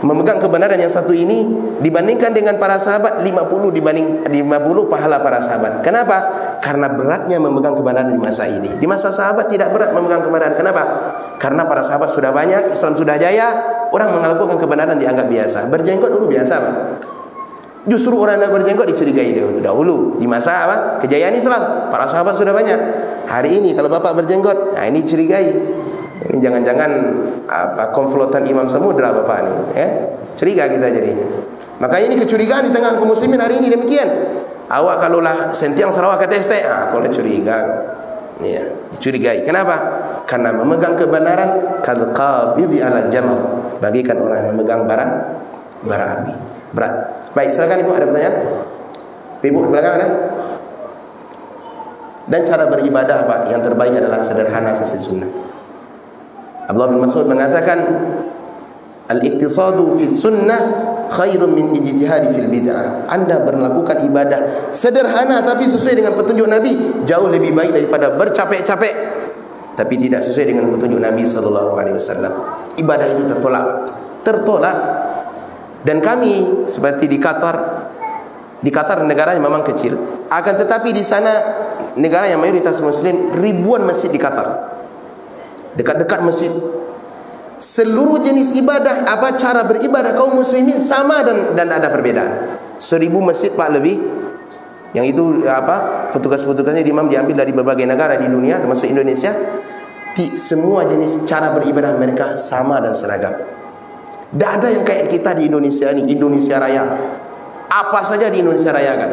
memegang kebenaran yang satu ini dibandingkan dengan para sahabat 50 dibanding 50 pahala para sahabat. Kenapa? Karena beratnya memegang kebenaran di masa ini. Di masa sahabat tidak berat memegang kebenaran. Kenapa? Karena para sahabat sudah banyak, Islam sudah jaya, orang melakukan kebenaran dianggap biasa. Berjenggot dulu biasa, Pak. Justru orang yang berjenggot dicurigai dahulu. Di masa apa? Kejayaan Islam, para sahabat sudah banyak. Hari ini kalau bapak berjenggot, nah ini curigai. Ini jangan-jangan komplotan Imam Samudra bapak ini, ya? Curiga kita jadinya. Makanya ini kecurigaan di tengah kaum muslimin hari ini demikian. Awak kalaulah sentiang Sarawak kata ST, kalau curiga, ya, dicurigai. Kenapa? Karena memegang kebenaran kalqabidi alal jamal, bagikan orang yang memegang bara api. Berat. Baik, silakan Ibu, ada pertanyaan? Ibu di belakang ada? Dan cara beribadah, Pak, yang terbaik adalah sederhana sesuai sunnah. Abdullah bin Mas'ud mengatakan, al-iktisadu fi sunnah khairun min ijtihadi fil bid'ah. Anda melakukan ibadah sederhana tapi sesuai dengan petunjuk Nabi jauh lebih baik daripada bercapek-capek tapi tidak sesuai dengan petunjuk Nabi sallallahu alaihi wasallam. Ibadah itu tertolak. Dan kami seperti di Qatar negaranya memang kecil, akan tetapi di sana negara yang mayoritas muslim, ribuan masjid di Qatar. Dekat-dekat masjid. Seluruh jenis ibadah, cara beribadah kaum muslimin sama dan ada perbedaan. 1,000 masjid Pak lebih. Yang itu petugas-petugasnya imam diambil dari berbagai negara di dunia termasuk Indonesia. Semua jenis cara beribadah mereka sama dan seragam. Tidak ada yang kayak kita di Indonesia ini, Indonesia Raya. Apa saja di Indonesia Raya kan?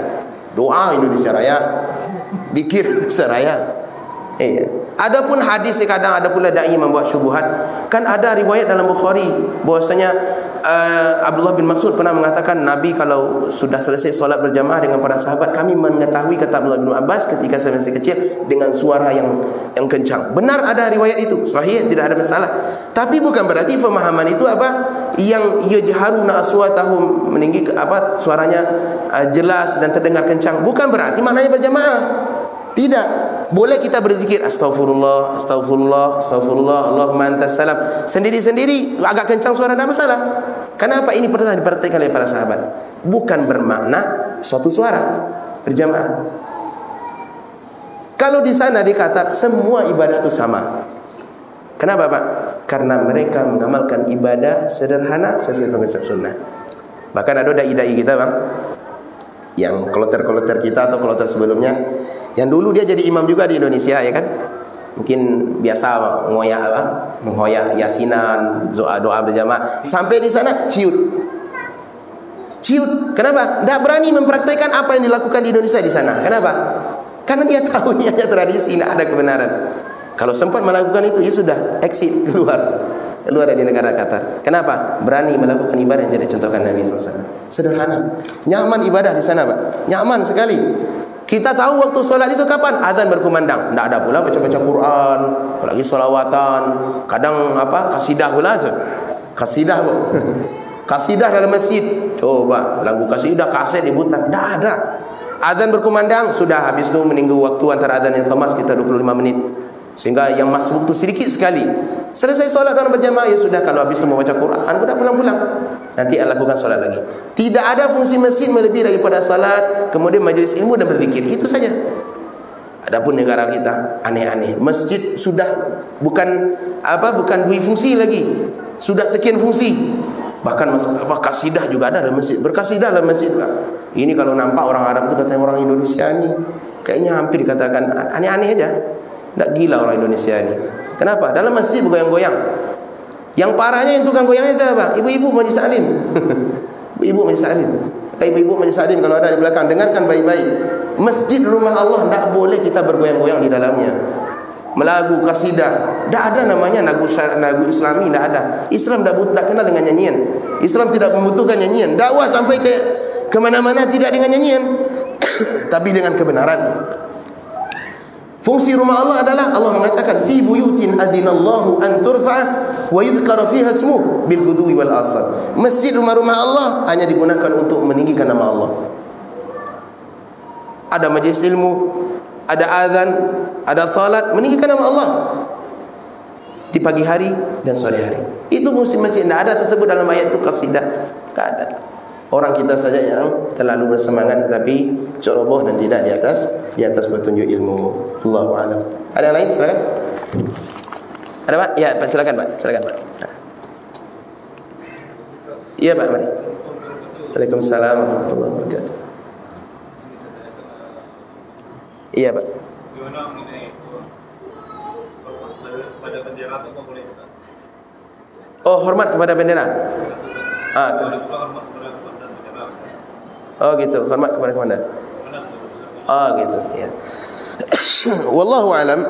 Doa Indonesia Raya, zikir Indonesia Raya. Adapun hadis kadang ada pula dai membuat syubhat. Kan ada riwayat dalam Bukhari bahwasanya Abdullah bin Mas'ud pernah mengatakan, Nabi kalau sudah selesai solat berjamaah dengan para sahabat, kami mengetahui, kata Abdullah bin Abbas, ketika saya masih kecil, dengan suara yang kencang. Benar ada riwayat itu, sahih, tidak ada masalah. Tapi bukan berarti pemahaman itu yang yajharuna aswatahum, meninggi suaranya jelas dan terdengar kencang. Bukan berarti maknanya berjamaah. Tidak. Boleh kita berzikir astagfirullah, astagfirullah, astagfirullah, Allahumma antas salam, sendiri-sendiri, agak kencang suara, tidak masalah. Kenapa? Ini pernah diperhatikan oleh para sahabat. Bukan bermakna suatu suara berjamaah. Kalau di sana di Qatar semua ibadah itu sama. Kenapa, Pak? Karena mereka mengamalkan ibadah sederhana sesuai konsep sunnah. Bahkan ada dai-dai kita, Bang, yang kloter-kloter kita atau kloter sebelumnya, yang dulu dia jadi imam juga di Indonesia, ya kan? Mungkin biasa menghoyak yasinan, doa berjamaah. Sampai di sana ciut. Kenapa? Tidak berani mempraktikkan apa yang dilakukan di Indonesia di sana. Kenapa? Karena dia tahu ini hanya tradisi, tidak ada kebenaran. Kalau sempat melakukan itu, ya sudah, exit, keluar dari negara Qatar. Kenapa? Berani melakukan ibadah yang tidak contohkan Nabi SAW. Sederhana, nyaman ibadah di sana, Pak. Nyaman sekali. Kita tahu waktu solat itu kapan? Azan berkumandang. Tidak ada pula baca-baca Quran, apalagi solawatan. Kadang kasidah pula tu. Kasidah, Bu. Kasidah dalam masjid. Coba lagu kasidah kaset diputar. Tidak ada. Azan berkumandang, sudah, habis itu menunggu waktu antara azan dan qamas kita 25 menit. Sehingga yang masuk waktu sedikit sekali. Selesai solat dan berjamaah, ya sudah, kalau habis itu mau baca Quran, sudah pulang-pulang. Nanti lakukan solat lagi. Tidak ada fungsi masjid melebihi daripada solat, kemudian majlis ilmu dan berzikir. Itu saja. Adapun negara kita aneh-aneh. Masjid sudah bukan dua fungsi lagi. Sudah sekian fungsi. Bahkan kasidah juga ada dalam masjid. Berkasidah dalam masjid. Ini kalau nampak orang Arab itu katanya orang Indonesia ni, kayaknya hampir dikatakan aneh-aneh aja. Tak gila orang Indonesia ni. Kenapa? Dalam masjid bergoyang-goyang. Yang parahnya yang tukang goyangnya siapa? Ibu-ibu majlis taklim. Ibu-ibu majlis taklim. Ibu-ibu majlis taklim kalau ada di belakang, dengarkan baik-baik. Masjid rumah Allah tak boleh kita bergoyang-goyang di dalamnya. Melagu kasidah, tak ada namanya lagu Islami, tak ada. Islam tak kenal dengan nyanyian. Islam tidak membutuhkan nyanyian. Dakwah sampai ke mana-mana tidak dengan nyanyian, tapi dengan kebenaran. Fungsi rumah Allah adalah Allah mengatakan fi buyutin adzinallahu an turfa' wa yudhkara fiha ismuhu bil ghudwi wal asar. Masjid rumah-rumah Allah hanya digunakan untuk meninggikan nama Allah. Ada majlis ilmu, ada azan, ada salat, meninggikan nama Allah di pagi hari dan sore hari. Itu fungsi masjid. Tidak ada tersebut dalam ayat itu qasidah. Tak ada. Orang kita saja yang terlalu bersemangat tetapi ceroboh dan tidak di atas petunjuk ilmu. Allahu a'lam. Ada yang lain? Silakan. Ada Pak? Ya, Pak, silakan Pak. Silakan Pak. Iya Pak, mari. Waalaikumsalam warahmatullahi wabarakatuh. Iya Pak. Gimana mengenai kepada bendera atau boleh kita? Oh, hormat kepada bendera. Oh gitu, hormat kepada komandan. Oh gitu, ya. Wallahu alam.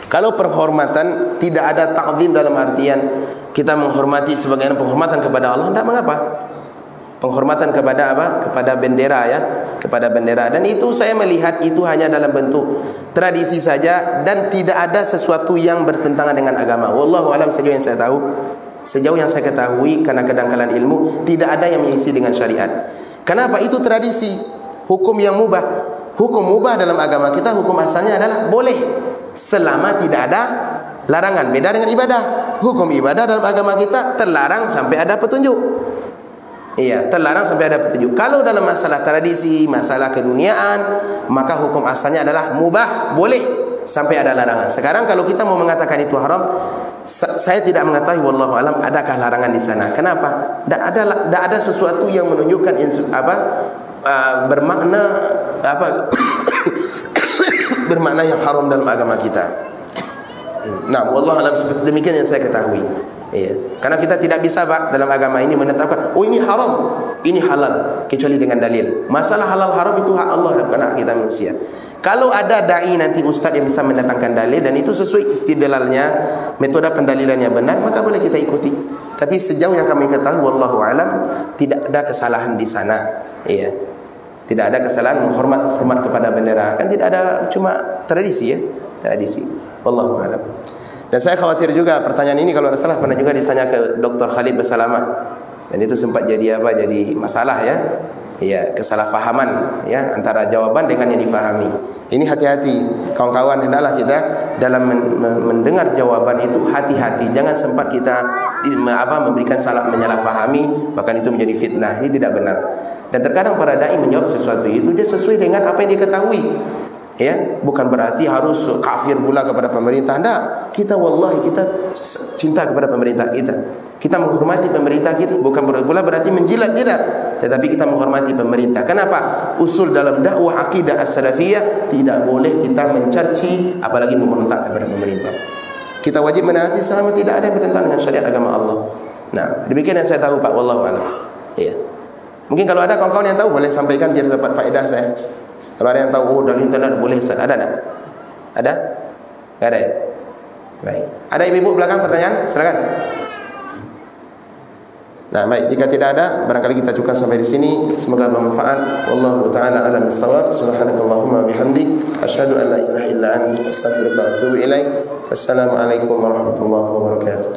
Kalau penghormatan tidak ada ta'zim dalam artian kita menghormati sebagaimana penghormatan kepada Allah, tidak mengapa. Penghormatan kepada apa? Kepada bendera, ya, kepada bendera. Dan itu saya melihat itu hanya dalam bentuk tradisi saja dan tidak ada sesuatu yang bertentangan dengan agama. Wallahu alam, sejauh yang saya tahu. Sejauh yang saya ketahui, karena kedangkalan ilmu, tidak ada yang mengisi dengan syariat. Kenapa? Itu tradisi. Hukum yang mubah. Hukum mubah dalam agama kita, hukum asalnya adalah boleh selama tidak ada larangan. Beda dengan ibadah. Hukum ibadah dalam agama kita terlarang sampai ada petunjuk. Iya, terlarang sampai ada petunjuk. Kalau dalam masalah tradisi, masalah keduniaan, maka hukum asalnya adalah mubah, boleh sampai ada larangan. Sekarang kalau kita mau mengatakan itu haram, saya tidak mengetahui, wallahu alam, adakah larangan di sana. Kenapa? Tak ada sesuatu yang menunjukkan bermakna bermakna yang haram dalam agama kita. Nah, wallahu alam, demikian yang saya ketahui. Iya. Karena kita tidak bisa dalam agama ini menetapkan, oh ini haram, ini halal, kecuali dengan dalil. Masalah halal haram itu hak Allah, bukan hak kita manusia. Kalau ada dai nanti ustaz yang bisa mendatangkan dalil dan itu sesuai istidlalnya, metode pendalilannya benar, maka boleh kita ikuti. Tapi sejauh yang kami ketahui, wallahu alam, tidak ada kesalahan di sana. Iya. Tidak ada kesalahan hormat kepada bendera. Kan tidak ada, cuma tradisi, ya, tradisi. Wallahu alam. Dan saya khawatir juga pertanyaan ini kalau ada salah pernah juga ditanya ke Dr. Khalid Basalamah. Dan itu sempat jadi jadi masalah, ya. Ya, kesalahfahaman, ya, antara jawaban dengan yang difahami. Ini hati-hati, kawan-kawan, hendaklah kita dalam mendengar jawaban itu hati-hati. Jangan sempat kita memberikan salah, menyalahfahami, bahkan itu menjadi fitnah. Ini tidak benar. Dan terkadang para dai menjawab sesuatu itu dia sesuai dengan apa yang diketahui. Ya, bukan berarti harus kafir pula kepada pemerintah. Tidak, kita wallahi kita cinta kepada pemerintah kita. Kita menghormati pemerintah kita, bukan pula berarti menjilat, tidak. Tetapi kita menghormati pemerintah. Kenapa? Usul dalam dakwah akidah as-salafiyah, tidak boleh kita mencaci apalagi memberontak kepada pemerintah. Kita wajib menaati selama tidak ada yang bertentangan dengan syariat agama Allah. Nah, demikian yang saya tahu Pak, wallahu a'lam. Iya. Mungkin kalau ada kawan-kawan yang tahu boleh sampaikan biar dapat faedah saya. Kalau ada yang tahu, oh dalam internet boleh, ada tak? Ada? Tak ada, ya? Baik. Ada ibu-ibu belakang pertanyaan? Silakan. Nah, baik, jika tidak ada, barangkali kita cukupkan sampai di sini. Semoga bermanfaat. Wallahu ta'ala a'lam bis-shawab. Subhanakallahumma bihamdik, asyhadu an la ilaha illa anta, astaghfiruka wa atubu ilaik. Wassalamualaikum warahmatullahi wabarakatuh.